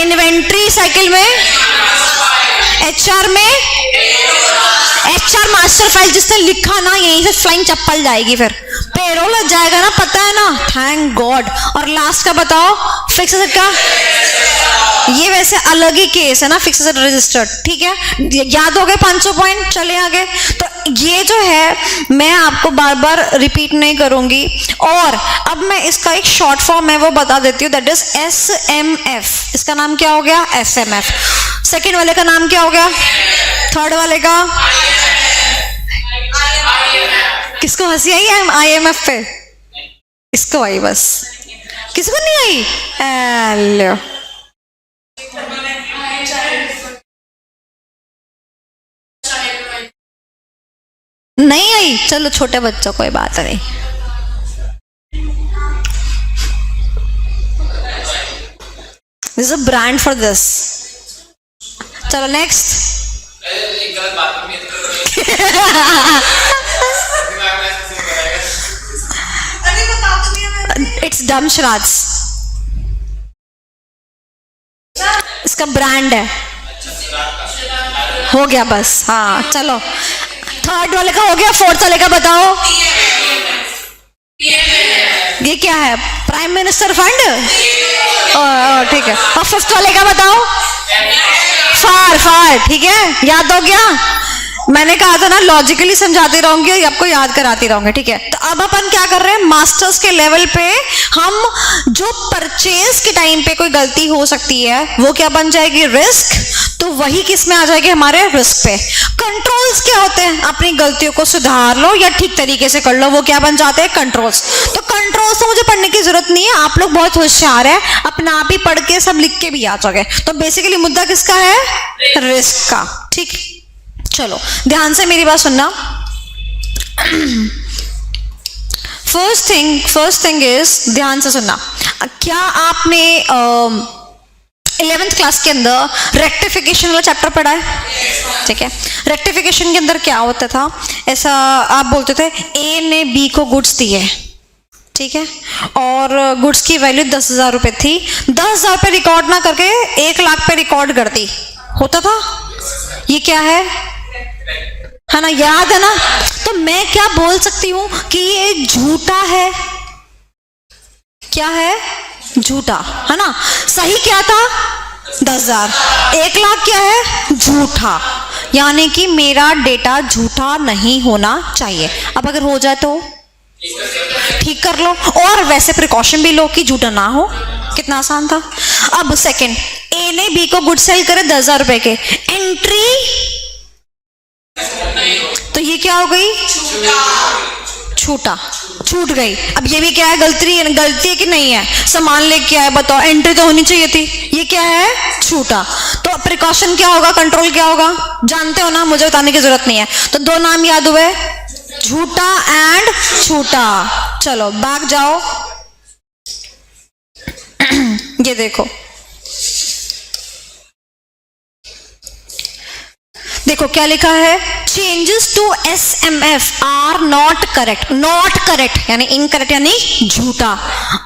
इन्वेंट्री साइकिल में? HR में? HR मास्टर फाइल जिसने लिखा ना, यहीं से फ्लाइंग चप्पल जाएगी, फिर पेरोल लग जाएगा ना, पता है ना। Thank God. और लास्ट का बताओ, फिक्स एसेट का। ये वैसे अलग ही केस है ना, फिक्स एसेट रजिस्टर्ड। ठीक है, याद हो गए 500 पॉइंट। चले आगे। तो ये जो है मैं आपको बार बार रिपीट नहीं करूंगी, और अब मैं इसका एक शॉर्ट फॉर्म है वो बता देती हूँ, दैट इज SMF। इसका नाम क्या हो गया? SMF। सेकेंड वाले का नाम क्या हो गया? थर्ड वाले का? किसको हंसी आई है IMF पे? इसको आई बस, किसको नहीं आई? हेलो, नहीं आई? चलो छोटे बच्चों कोई बात नहीं। This is a brand for this. चलो नेक्स्ट। इट्स डमशराज, इसका ब्रांड है। हो गया बस, हाँ चलो। थर्ड वाले का हो गया, फोर्थ वाले का बताओ। ये क्या है? प्राइम मिनिस्टर फंड, ठीक है। और फिफ्थ वाले का बताओ। फार, फार, ठीक है, याद हो गया। मैंने कहा था ना लॉजिकली समझाती रहूंगी और आपको याद कराती रहूंगी, ठीक है। तो अब अपन क्या कर रहे हैं, मास्टर्स के लेवल पे हम जो परचेज के टाइम पे कोई गलती हो सकती है वो क्या बन जाएगी, रिस्क। तो वही किस में आ जाएगी, हमारे रिस्क पे। कंट्रोल्स क्या होते हैं, अपनी गलतियों को सुधार लो या ठीक तरीके से कर लो, वो क्या बन जाते हैं, कंट्रोल्स। तो कंट्रोल्स तो मुझे पढ़ने की जरूरत नहीं है, आप लोग बहुत होशियार है, अपना आप ही पढ़ के सब लिख के भी आ जाओगे। तो बेसिकली मुद्दा किसका है, रिस्क का, ठीक। चलो ध्यान से मेरी बात सुनना। फर्स्ट थिंग इज, ध्यान से सुनना। क्या आपने 11th क्लास के अंदर रेक्टिफिकेशन वाला चैप्टर पढ़ा है? ठीक है। रेक्टिफिकेशन के अंदर क्या होता था, ऐसा आप बोलते थे ए ने बी को गुड्स दिए, ठीक है, और गुड्स की वैल्यू 10,000 रुपये थी। 10,000 पे रिकॉर्ड ना करके 1 लाख पे रिकॉर्ड कर दी, होता था। ये क्या है ना, याद है ना? तो मैं क्या बोल सकती हूं कि ये झूठा है। क्या है, झूठा, है ना। सही क्या था, 10,000। 1 लाख क्या है, झूठा। यानी कि मेरा डेटा झूठा नहीं होना चाहिए। अब अगर हो जाए तो ठीक कर लो, और वैसे प्रिकॉशन भी लो कि झूठा ना हो। कितना आसान था। अब सेकंड, ए ने बी को गुड सेल करे 10,000 रुपए के, एंट्री तो ये क्या हो गई, छूटा, छूट गई। अब ये भी क्या है, गलती है कि नहीं है, सामान लेके आए, बताओ, एंट्री तो होनी चाहिए थी, ये क्या है, छूटा। तो प्रिकॉशन क्या होगा, कंट्रोल क्या होगा, जानते हो ना, मुझे बताने की जरूरत नहीं है। तो 2 नाम याद हुए, झूठा एंड छूटा। चलो बैक जाओ। ये देखो, देखो क्या लिखा है, changes to SMF are not correct. Not correct यानी इनकरेक्ट, यानी झूठा।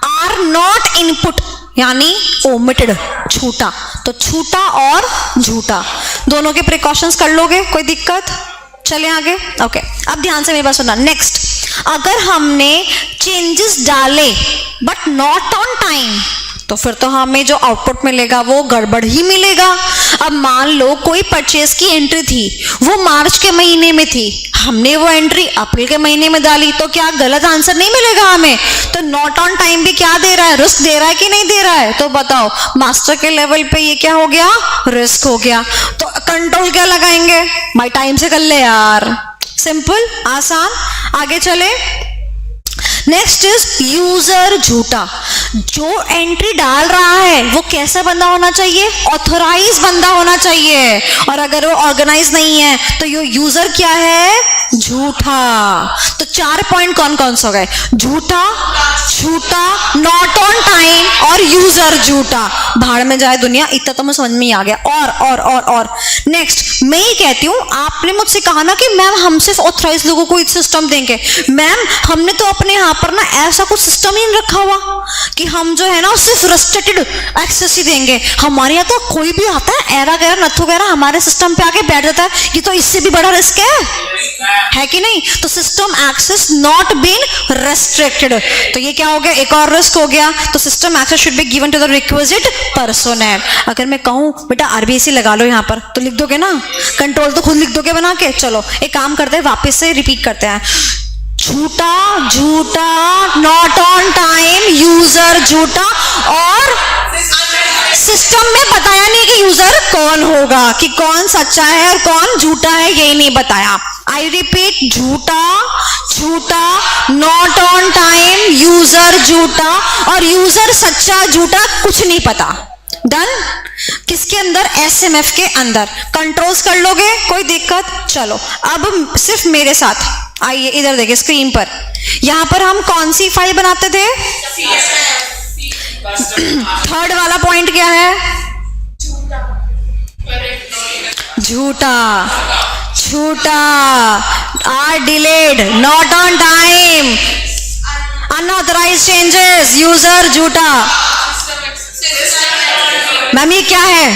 आर नॉट इनपुट यानी ओमिटेड, छूटा। तो छूटा और झूठा दोनों के प्रिकॉशंस कर लोगे, कोई दिक्कत? चले आगे, ओके। अब ध्यान से मेरी बात सुनना। नेक्स्ट, अगर हमने चेंजेस डाले बट नॉट ऑन टाइम, तो फिर तो हमें जो आउटपुट मिलेगा वो गड़बड़ ही मिलेगा। अब मान लो कोई परचेज की एंट्री थी, वो मार्च के महीने में थी, हमने वो एंट्री अप्रैल के महीने में डाली, तो क्या गलत आंसर नहीं मिलेगा हमें? तो नॉट ऑन टाइम भी क्या दे रहा है, रिस्क दे रहा है कि नहीं दे रहा है? तो बताओ, मास्टर के लेवल पे ये क्या हो गया, रिस्क हो गया। तो कंट्रोल क्या लगाएंगे भाई, टाइम से कर ले यार, सिंपल, आसान। आगे चले। नेक्स्ट इज यूजर झूठा। जो एंट्री डाल रहा है वो कैसा बंदा होना चाहिए, ऑथोराइज बंदा होना चाहिए, और अगर वो ऑर्गेनाइज नहीं है तो ये यूजर क्या है, झूठा। तो 4 पॉइंट कौन कौन से हो गए, झूठा, छूटा, नॉट ऑन टाइम और यूजर झूठा। भाड़ में जाए दुनिया, इतना तो मुझे समझ में ही आ गया। और नेक्स्ट, मैं ये कहती हूँ, आपने मुझसे कहा ना कि मैम हम सिर्फ ऑथोराइज लोगों को सिस्टम देंगे। मैम हमने तो अपने यहाँ पर ना ऐसा कुछ सिस्टम ही नहीं रखा हुआ कि हम जो है ना सिर्फ रेस्ट्रिक्टेड एक्सेस ही देंगे। हमारे यहाँ तो कोई भी आता है, एरा गैरा नथु गैरा हमारे सिस्टम पे आके बैठ जाता है, ये तो इससे भी बड़ा रिस्क है कि नहीं? तो system access not been restricted, तो ये क्या हो गया, एक और रिस्क हो गया। तो system access should be given to the requisite personnel. अगर मैं कहूँ बेटा RBC लगा लो यहाँ पर, तो लिख दोगे ना, कंट्रोल तो खुद लिख दोगे बना के। चलो एक काम करते हैं, वापस से रिपीट करते हैं। झूठा, झूठा, नॉट ऑन टाइम, यूजर झूठा, और सिस्टम में बताया नहीं कि यूजर कौन होगा, कि कौन सच्चा है और कौन झूठा है, यही नहीं बताया। आई रिपीट, झूठा, झूठा, नॉट ऑन टाइम, यूजर झूठा, और यूजर सच्चा झूठा कुछ नहीं पता। डन? किसके अंदर, SMF के अंदर। कंट्रोल्स कर लोगे, कोई दिक्कत? चलो अब सिर्फ मेरे साथ आइए, इधर देखिए स्क्रीन पर। यहां पर हम कौन सी फाइल बनाते थे, थर्ड वाला पॉइंट क्या है, झूठा, झूठा, or delayed, not on time, unauthorise changes, user झूठा। मैम ये क्या है?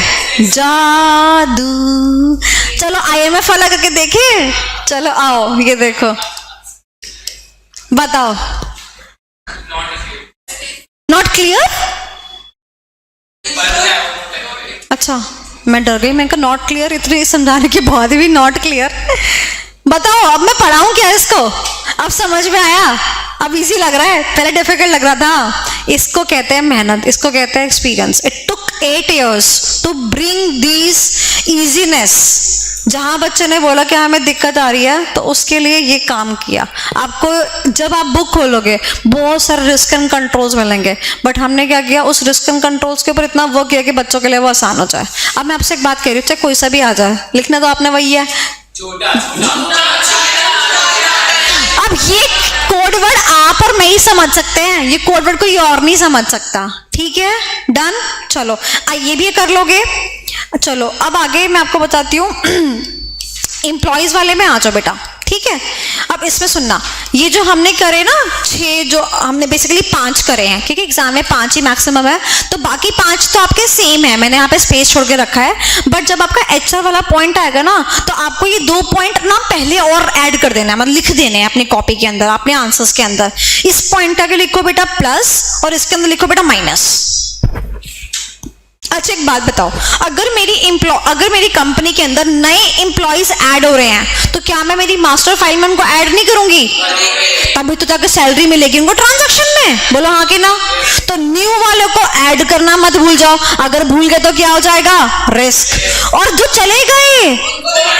जादू। चलो IMF वाला करके देखे। चलो आओ ये देखो, बताओ। Not clear? अच्छा मैं डर गई, मैं कहा नॉट क्लियर, इतनी समझाने के बाद भी नॉट क्लियर। बताओ अब मैं पढ़ाऊं क्या इसको? अब समझ में आया? अब इजी लग रहा है? पहले डिफिकल्ट लग रहा था। इसको कहते हैं मेहनत, इसको कहते हैं experience. It took 8 years to bring this easiness. जहां बच्चे ने बोला कि हमें दिक्कत आ रही है तो उसके लिए ये काम किया। आपको जब आप बुक खोलोगे बहुत सारे रिस्क एंड कंट्रोल्स मिलेंगे, बट हमने क्या किया, उस रिस्क एंड कंट्रोल्स के ऊपर इतना वर्क किया कि बच्चों के लिए वो आसान हो जाए। अब मैं आपसे एक बात कह रही हूँ, चाहे कोई सा भी आ जाए, लिखना तो आपने वही है। अब ये कोड वर्ड आप और मैं ही समझ सकते हैं, ये कोड वर्ड कोई और नहीं समझ सकता। ठीक है, डन। चलो ये भी कर लोगे। चलो अब आगे मैं आपको बताती हूँ। एम्प्लॉयज वाले में आ जाओ बेटा। ठीक है, अब इसमें सुनना, ये जो हमने करे ना 6, जो हमने बेसिकली 5 करे हैं, क्योंकि एग्जाम में 5 ही मैक्सिमम है, तो बाकी 5 तो आपके सेम है, मैंने यहाँ पे स्पेस छोड़ के रखा है। बट जब आपका HR वाला पॉइंट आएगा ना, तो आपको ये 2 पॉइंट ना पहले और ऐड कर देना है, मतलब लिख देने हैं अपनी कॉपी के अंदर, अपने आंसर्स के अंदर। इस पॉइंट आगे लिखो बेटा प्लस और इसके अंदर लिखो बेटा माइनस। अच्छा एक बात बताओ, अगर मेरी कंपनी के अंदर नए एम्प्लॉइज ऐड हो रहे हैं, तो क्या मैं मेरी मास्टर फाइल में उनको ऐड नहीं करूंगी? तभी तो जाकर सैलरी मिलेगी उनको ट्रांजैक्शन में। बोलो हाँ कि ना? तो न्यू वालों को ऐड करना मत भूल जाओ। अगर भूल गए तो क्या हो जाएगा? रिस्क। और जो चले गए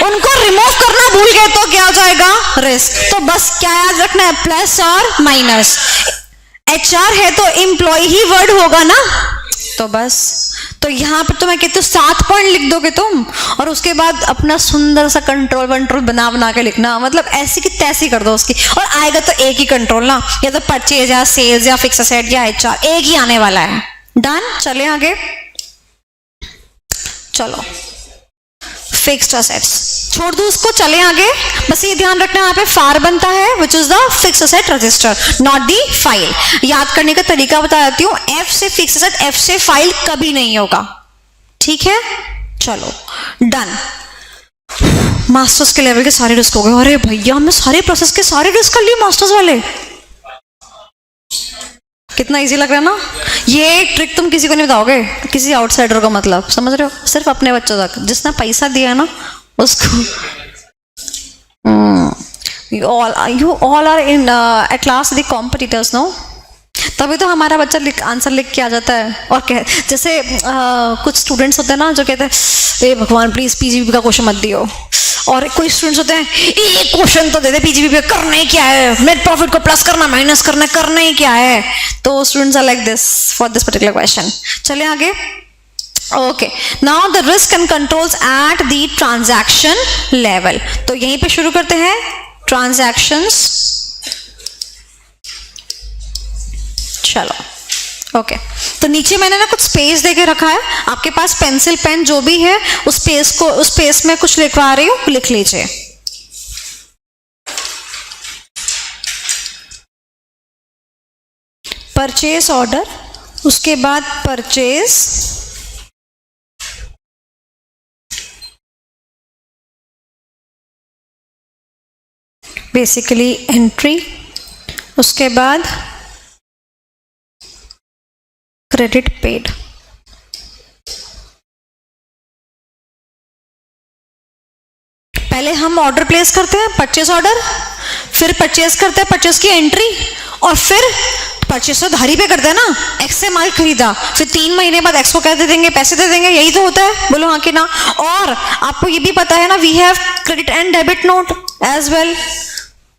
उनको रिमूव करना भूल गए तो क्या हो जाएगा? रिस्क। तो बस क्या याद रखना है? प्लस और माइनस। HR है तो एम्प्लॉय ही वर्ड होगा ना, तो बस। तो यहाँ पर तो मैं कहती हूँ 7 पॉइंट लिख दोगे तुम, और उसके बाद अपना सुंदर सा कंट्रोल बना के लिखना, मतलब ऐसी की तैसी कर दो उसकी, और आएगा तो एक ही कंट्रोल ना, या तो परचेज या सेल्स या फिक्स एसेट या HR, एक ही आने वाला है। डन। चले आगे। चलो फिक्स्ड असेट्स छोड़ दो उसको, चले आगे। बस ये ध्यान रखना यहाँ पे फार बनता है which is the fix asset register, not the file. याद करने का तरीका बता देती हूँ। F से फिक्स असेट, F से फाइल कभी नहीं होगा। ठीक है, चलो डन। मास्टर्स के लेवल के सारे रिस्क हो गए। अरे भैया हमने सारे प्रोसेस के सारे रिस्क कर लिए मास्टर्स वाले। कितना इजी लग रहा है ना? ये ट्रिक तुम किसी को नहीं बताओगे, किसी आउटसाइडर को, मतलब समझ रहे हो? सिर्फ अपने बच्चों तक, जिसने पैसा दिया ना उसको। you all are in at last the competitors, no? तभी तो हमारा बच्चा आंसर लिख के आ जाता है। और जैसे कुछ स्टूडेंट्स होते हैं ना जो कहते हैं ए भगवान प्लीज PGP का क्वेश्चन मत दियो, और कोई स्टूडेंट्स होते हैं एक क्वेश्चन तो दे दे PGP पे, करना ही क्या है, नेट प्रॉफिट को प्लस करना माइनस करना ही क्या है। तो students are like this for this particular question. चले आगे। Okay, now the risk and controls at the transaction level. तो यहीं पे शुरू करते हैं ट्रांजैक्शंस। चलो ओके, तो नीचे मैंने ना कुछ स्पेस देके रखा है, आपके पास पेंसिल पेन जो भी है उस स्पेस में कुछ लिखवा रही हूँ, लिख लीजिए। परचेज ऑर्डर, उसके बाद परचेज, बेसिकली एंट्री, उसके बाद क्रेडिट पेड। पहले हम ऑर्डर प्लेस करते हैं परचेज ऑर्डर, फिर परचेज करते हैं परचेज की एंट्री, और फिर परचेज तो धारी पे करते हैं ना, एक्स से माल खरीदा, फिर 3 महीने बाद एक्स को कह दे देंगे, पैसे दे देंगे, यही तो होता है। बोलो हाँ कि ना? और आपको ये भी पता है ना, we have credit and debit note as well.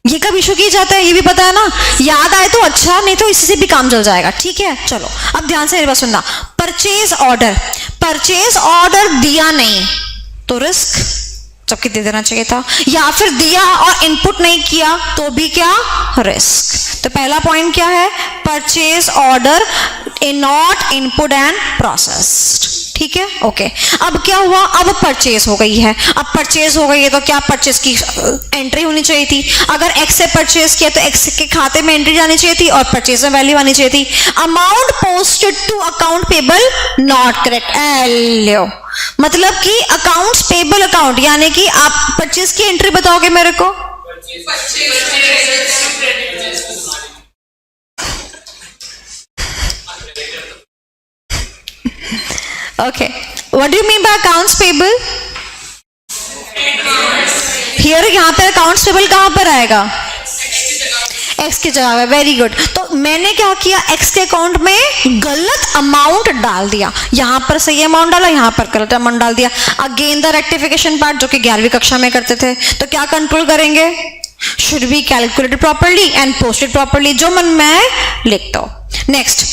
ये कब इशू किया जाता है ये भी पता है ना? याद आए तो अच्छा, नहीं तो इसी से भी काम चल जाएगा। ठीक है, चलो अब ध्यान से मेरी बात सुनना। परचेज ऑर्डर दिया नहीं तो रिस्क, जबकि दे देना चाहिए था, या फिर दिया और इनपुट नहीं किया तो भी क्या? रिस्क। तो पहला पॉइंट क्या है? Purchase order not input and processed. ठीक है, ओके। अब क्या हुआ, अब परचेज हो गई है। अब परचेज हो गई है तो क्या परचेज की एंट्री होनी चाहिए थी। अगर एक्स से परचेज किया तो एक्स के खाते में एंट्री जानी चाहिए थी और परचेज में वैल्यू आनी चाहिए थी। Amount posted to account payable not correct. एलो मतलब कि अकाउंट्स पेबल अकाउंट, यानी कि आप परचेज की एंट्री बताओगे मेरे को। Okay, what do you mean by accounts payable? Here यहाँ पे accounts payable कहाँ पर आएगा? X की जगह पे, वेरी गुड। तो मैंने क्या किया, X के अकाउंट में गलत अमाउंट डाल दिया, यहाँ पर सही अमाउंट डाला, यहाँ पर गलत अमाउंट डाल दिया। अगेन द रेक्टिफिकेशन पार्ट जो कि 11वीं कक्षा में करते थे, तो क्या कंट्रोल करेंगे, should be calculated properly and posted properly, जो मन में लिखता हो। Next,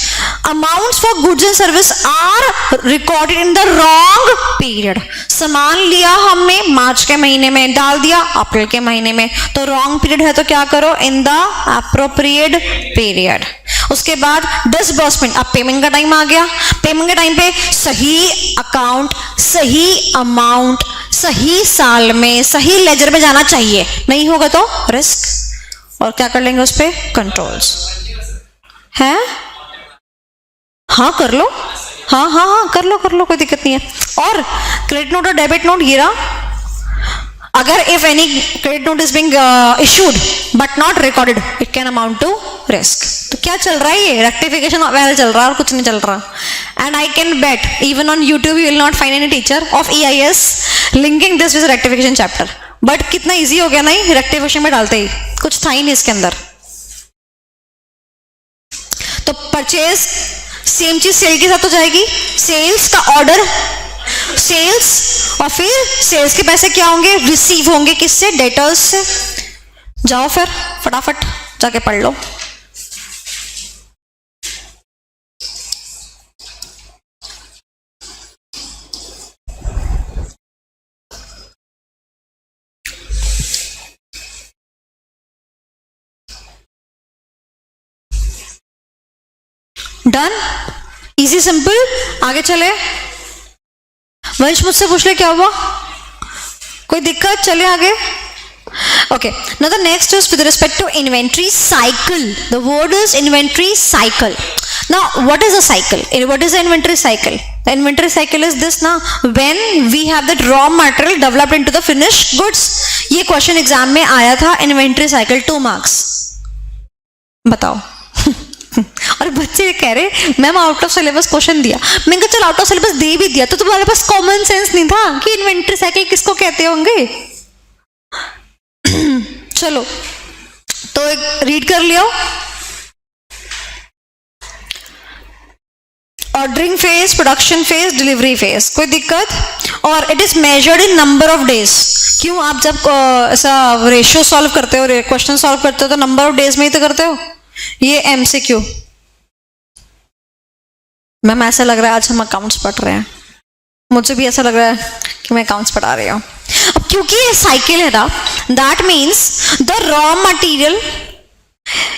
amounts for goods and service are recorded in the wrong period. सामान लिया हमने मार्च के महीने में, डाल दिया अप्रैल के महीने में, तो रॉन्ग पीरियड है तो क्या करो, इन द अप्रोप्रिएट पीरियड। उसके बाद डिसबर्समेंट, अब पेमेंट का टाइम आ गया, पेमेंट के टाइम पे सही अकाउंट, सही अमाउंट, सही साल में, सही लेजर में जाना चाहिए, नहीं होगा तो रिस्क। और क्या कर लेंगे उस पर, कंट्रोल्स है। हाँ कर लो, हाँ हाँ हाँ कर लो कोई दिक्कत नहीं है। और क्रेडिट नोट और डेबिट नोट, ये रहा, अगर if any credit note is being issued but not recorded it can amount to risk. तो क्या चल रहा है, ये रेक्टिफिकेशन वगैरह चल रहा है और कुछ नहीं चल रहा। And I can bet even on YouTube you will not find any teacher of EIS linking this with rectification chapter. But कितना ईजी हो गया नहीं, रेक्टिफिकेशन में डालते ही, कुछ था ही नहीं इसके अंदर। तो परचेज सेम चीज सेल के साथ हो जाएगी, सेल्स का ऑर्डर सेल्स, और फिर सेल्स के पैसे क्या होंगे, रिसीव होंगे किससे, डेटर्स से। जाओ फिर फटाफट जाके पढ़ लो। Done, easy simple. आगे चले, वंश मुझसे पूछ ले क्या हुआ, कोई दिक्कत, चले आगे। Okay, now the next is with respect to inventory cycle. The word is inventory cycle. Now, what is a cycle? What is the inventory cycle? The inventory cycle is this now, when we have that raw material developed into the finished goods. ये question exam में आया था, inventory cycle 2 marks. बताओ। और बच्चे कह रहे ma'am out of syllabus question दिया। मैंने कहा चल आउट ऑफ सिलेबस दे भी दिया तो तुम्हारे पास कॉमन सेंस नहीं था कि इन्वेंटरी साइकिल किसको कहते होंगे। चलो तो एक रीड कर लियो, ordering phase, production phase, delivery phase, कोई दिक्कत। और it is measured in number of days. क्यों, आप जब ऐसा रेशियो सॉल्व करते हो, क्वेश्चन सॉल्व करते हो तो नंबर ऑफ डेज में ही तो करते हो। ये MCQ। मैम ऐसा लग रहा है आज हम अकाउंट्स पढ़ रहे हैं, मुझे भी ऐसा लग रहा है कि मैं अकाउंट्स पढ़ा रही हूँ। अब क्योंकि ये साइकिल है ना, that means the raw material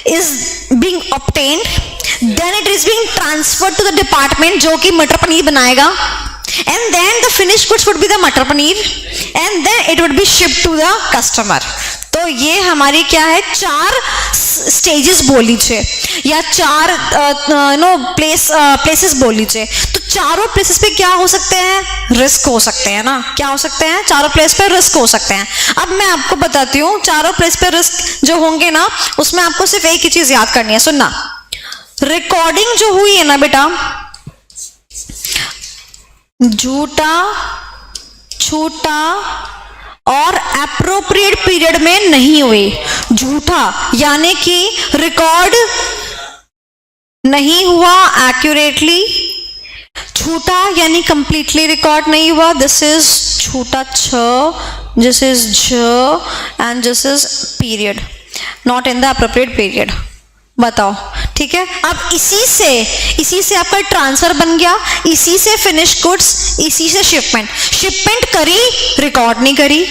is being obtained, then it is being transferred to the department जो कि मटर पनीर बनाएगा, and then the finished goods would be the matar paneer and then it would be shipped to the customer। तो ये हमारी क्या है, 4 stages बोल लीजिए या 4 प्लेसेस बोल लीजिए। तो चारों प्लेसेस पे क्या हो सकते हैं, रिस्क हो सकते हैं ना, क्या हो सकते हैं, चारों प्लेस पे रिस्क हो सकते हैं। अब मैं आपको बताती हूँ चारों प्लेस पे रिस्क जो होंगे ना, उसमें आपको सिर्फ एक ही चीज याद करनी है, सुनना। रिकॉर्डिंग जो हुई है ना बेटा, झूठा, छूटा और एप्रोप्रिएट पीरियड में नहीं हुई। झूठा यानी कि रिकॉर्ड नहीं हुआ एक्यूरेटली, छूटा यानी कंप्लीटली रिकॉर्ड नहीं हुआ, दिस इज छूटा छ, दिस इज झ and this is period not in the appropriate period. बताओ, ठीक है। अब इसी से आपका ट्रांसफर बन गया, इसी से फिनिश गुड्स, इसी से शिपमेंट करी, रिकॉर्ड नहीं करी,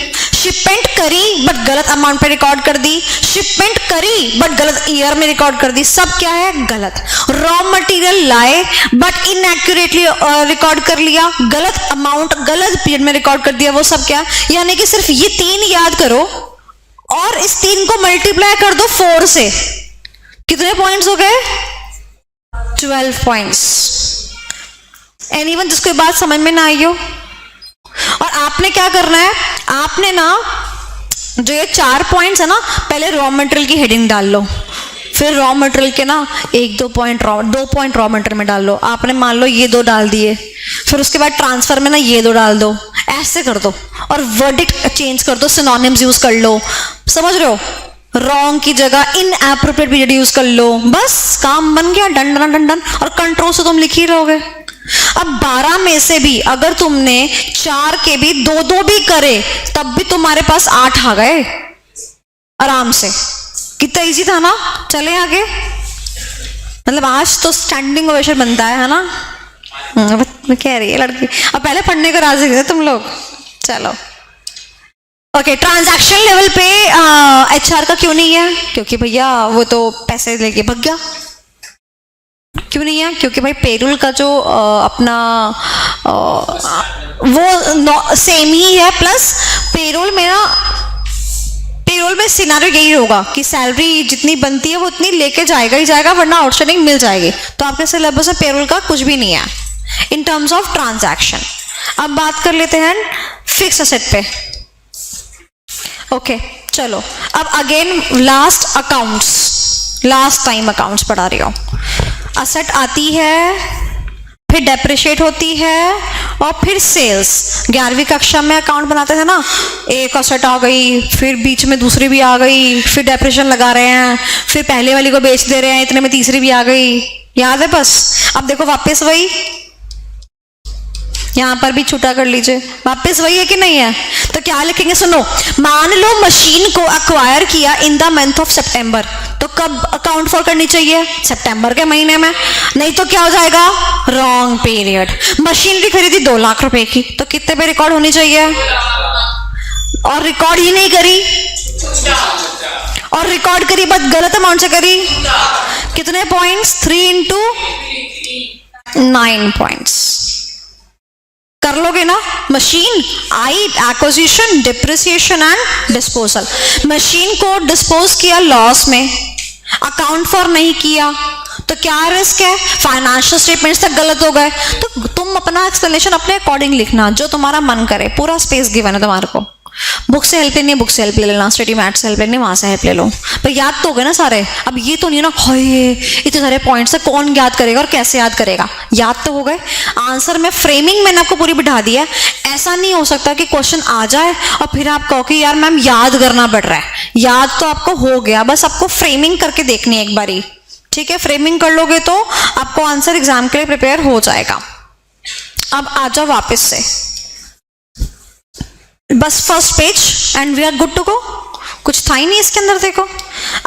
शिपमेंट करी बट गलत अमाउंट पे रिकॉर्ड कर दी, शिपमेंट करी बट गलत ईयर में रिकॉर्ड कर दी, सब क्या है? गलत। रॉ मटेरियल लाए बट इनएक्यूरेटली रिकॉर्ड कर लिया, गलत अमाउंट गलत पीरियड में रिकॉर्ड कर दिया, वो सब क्या? यानी कि सिर्फ ये 3 याद करो और इस 3 को मल्टीप्लाई कर दो 4 से, कितने पॉइंट्स हो गए? 12 पॉइंट्स। एनीवन जिसको बात समझ में ना आई हो? और आपने क्या करना है, आपने ना जो ये 4 पॉइंट्स है ना, पहले रॉ मटेरियल की हेडिंग डाल लो, फिर रॉ मटेरियल के ना 2 पॉइंट रॉ मटेरियल में डाल लो। आपने मान लो ये 2 डाल दिए, फिर उसके बाद ट्रांसफर में ना ये 2 डाल दो, ऐसे कर दो और वर्डिक्ट चेंज कर दो, सिनोनिम्स यूज कर लो, समझ रहे हो? रॉन्ग की जगह इनएप्रोप्रिएट पीरियड यूज कर लो, बस काम बन गया, डन डन डन डन। और कंट्रोल से तुम लिख ही रहोगे। अब 12 में से भी अगर तुमने 4 के भी 2-2 भी करे तब भी तुम्हारे पास 8 आ गए आराम से। कितना इजी था ना? चले आगे। मतलब आज तो स्टैंडिंग ओवेशन बनता है ना? मैं कह रही है लड़की, अब पहले पढ़ने को राजी थे तुम लोग। चलो ओके, ट्रांजैक्शन लेवल पे HR का क्यों नहीं है? क्योंकि भैया वो तो पैसे लेके भग गया। क्यों नहीं है? क्योंकि भाई पेरोल का जो अपना वो सेम ही है, प्लस पेरोल में सिनारियो यही होगा कि सैलरी जितनी बनती है वो उतनी लेके जाएगा ही जाएगा, वरना आउटस्टैंडिंग मिल जाएगी। तो आपके सिलेबस में पेरोल का कुछ भी नहीं है इन टर्म्स ऑफ ट्रांजैक्शन। अब बात कर लेते हैं फिक्स असेट पे। ओके चलो, अब अगेन लास्ट टाइम अकाउंट्स पढ़ा रही हूँ। असेट आती है, फिर डेप्रिशिएट होती है और फिर सेल्स। 11वीं कक्षा में अकाउंट बनाते थे ना, एक असेट आ गई, फिर बीच में दूसरी भी आ गई, फिर डेप्रिशिएशन लगा रहे हैं, फिर पहले वाली को बेच दे रहे हैं, इतने में तीसरी भी आ गई। याद है? बस अब देखो वापस वही, यहां पर भी छूटा कर लीजिए, वापस वही है कि नहीं है? तो क्या लिखेंगे सुनो, मान लो मशीन को अक्वायर किया इन द मंथ ऑफ सितंबर, तो कब अकाउंट फॉर करनी चाहिए? सितंबर के महीने में, नहीं तो क्या हो जाएगा? Wrong period. मशीनरी खरीदी 2 लाख रुपए की, तो कितने पे रिकॉर्ड होनी चाहिए? और रिकॉर्ड ही नहीं करी, और रिकॉर्ड करी बट गलत अमाउंट से करी। कितने पॉइंट्स? 3 into 9 points. कर लोगे ना? Machine I, acquisition, depreciation and disposal. Machine को डिस्पोज किया लॉस में, अकाउंट फॉर नहीं किया, तो क्या रिस्क है? फाइनेंशियल स्टेटमेंट्स तक गलत हो गए। तो तुम अपना एक्सप्लेनेशन अपने अकॉर्डिंग लिखना, जो तुम्हारा मन करे, पूरा स्पेस गिवन है तुम्हारे को। बुक से हेल्प लेनी है, बुक से हेल्प ले लेना, स्टडी मैट से हेल्प लेनी है, वहां से हेल्प ले लो। पर याद तो हो गए ना सारे? अब ये तो नहीं ना हाय इतने सारे पॉइंट्स है, कौन याद करेगा और कैसे याद करेगा? याद तो हो गए। आंसर में फ्रेमिंग मैंने आपको पूरी बिठा दी है। ऐसा नहीं हो सकता कि क्वेश्चन आ जाए और फिर आप कहो कि यार मैम याद करना पड़ रहा है। याद तो आपको हो गया, बस आपको फ्रेमिंग करके देखनी है एक बारी, ठीक है? फ्रेमिंग कर लोगे तो आपको आंसर एग्जाम के लिए प्रिपेयर हो जाएगा। अब आ जाओ वापस से, बस first page and we are good to go. कुछ था ही नहीं इसके अंदर। देखो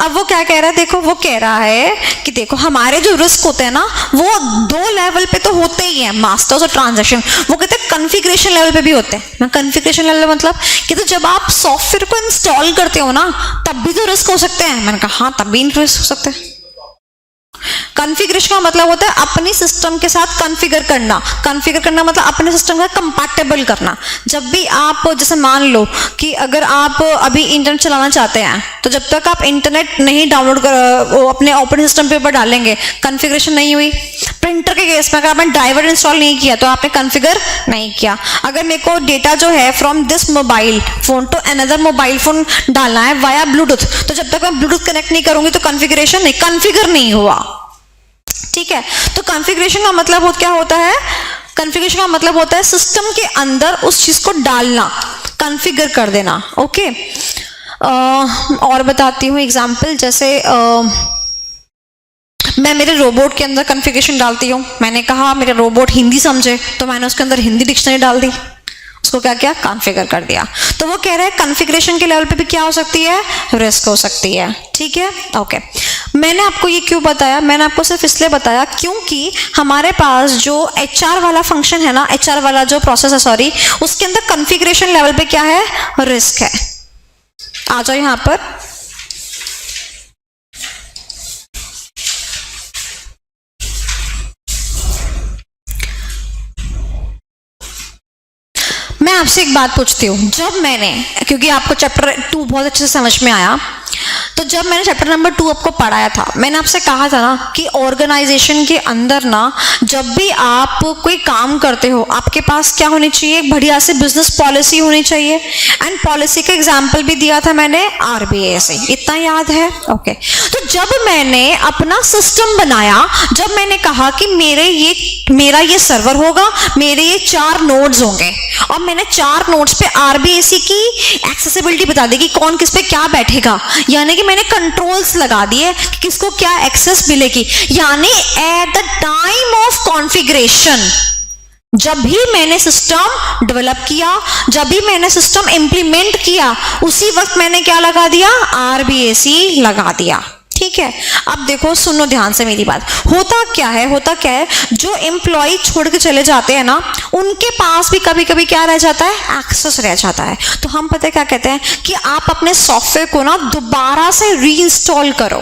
अब वो क्या कह रहा है, देखो वो कह रहा है कि देखो हमारे जो रिस्क होते हैं ना वो 2 लेवल पे तो होते ही हैं, मास्टर्स और ट्रांजैक्शन। वो कहते हैं कॉन्फ़िगरेशन लेवल पे भी होते हैं। मैं कॉन्फ़िगरेशन लेवल मतलब कि तो जब आप सॉफ्टवेयर को इंस्टॉल करते हो ना तब भी तो रिस्क हो सकते हैं। मैंने कहा हाँ तब भी रिस्क हो सकते हैं। कॉन्फ़िगरेशन का मतलब होता है अपनी सिस्टम के साथ कॉन्फ़िगर करना। कॉन्फ़िगर करना मतलब अपने सिस्टम का कंपैटिबल करना। जब भी आप जैसे मान लो कि अगर आप अभी इंटरनेट चलाना चाहते हैं तो जब तक आप इंटरनेट नहीं डाउनलोड कर अपने ऑपरेटिंग सिस्टम पे ऊपर डालेंगे कॉन्फ़िगरेशन नहीं हुई। प्रिंटर के केस में अगर आपने ड्राइवर इंस्टॉल नहीं किया तो आपने कॉन्फ़िगर नहीं किया। अगर मेरे को डेटा जो है from this mobile phone to another mobile phone डालना है वाया ब्लूटूथ, तो जब तक मैं ब्लूटूथ कनेक्ट नहीं करूंगी तो कॉन्फ़िगरेशन नहीं, कॉन्फ़िगर नहीं हुआ। ठीक है, तो कॉन्फ़िगरेशन का मतलब क्या होता है? कॉन्फ़िगरेशन का मतलब होता है सिस्टम के अंदर उस चीज को डालना, कॉन्फ़िगर कर देना। ओके, और बताती हूँ एग्जांपल। जैसे मैं मेरे रोबोट के अंदर कॉन्फ़िगरेशन डालती हूँ। मैंने कहा मेरा रोबोट हिंदी समझे तो मैंने उसके अंदर हिंदी डिक्शनरी डाल दी, उसको क्या किया? कॉन्फ़िगर कर दिया। तो वो कह रहे हैं कॉन्फ़िगरेशन के लेवल पे भी क्या हो सकती है? रिस्क हो सकती है। ठीक है, ओके। मैंने आपको ये क्यों बताया? मैंने आपको सिर्फ इसलिए बताया क्योंकि हमारे पास जो HR वाला फंक्शन है ना, HR वाला जो प्रोसेस है, सॉरी, उसके अंदर कॉन्फ़िगरेशन लेवल पे क्या है? रिस्क है। आ जाओ यहां पर। मैं आपसे एक बात पूछती हूँ, जब मैंने, क्योंकि आपको चैप्टर 2 बहुत अच्छे से समझ में आया, तो जब मैंने चैप्टर नंबर 2 आपको पढ़ाया था, मैंने आपसे कहा था ना कि ऑर्गेनाइजेशन के अंदर ना जब भी आप कोई काम करते हो, आपके पास क्या होनी चाहिए? एक बढ़िया से बिजनेस पॉलिसी होनी चाहिए। एंड पॉलिसी का एग्जाम्पल भी दिया था मैंने RBI से, इतना याद है? ओके। तो जब मैंने अपना सिस्टम बनाया, जब मैंने कहा कि मेरा ये सर्वर होगा, मेरे ये 4 नोड्स होंगे, और मैंने 4 नोड्स पे RBAC की एक्सेसिबिलिटी बता दी कि कौन किस पे क्या बैठेगा, यानी कि मैंने कंट्रोल्स लगा दिए कि किसको क्या एक्सेस मिलेगी। यानी at the time of configuration, जब भी मैंने सिस्टम डेवलप किया, जब भी मैंने सिस्टम इंप्लीमेंट किया, उसी वक्त मैंने क्या लगा दिया? RBAC लगा दिया। ठीक है। अब देखो, सुनो ध्यान से मेरी बात। होता क्या है, जो एम्प्लॉय छोड़ के चले जाते हैं ना, उनके पास भी कभी कभी क्या रह जाता है? एक्सेस रह जाता है। तो हम पता है क्या कहते हैं कि आप अपने सॉफ्टवेयर को ना दोबारा से रीइंस्टॉल करो,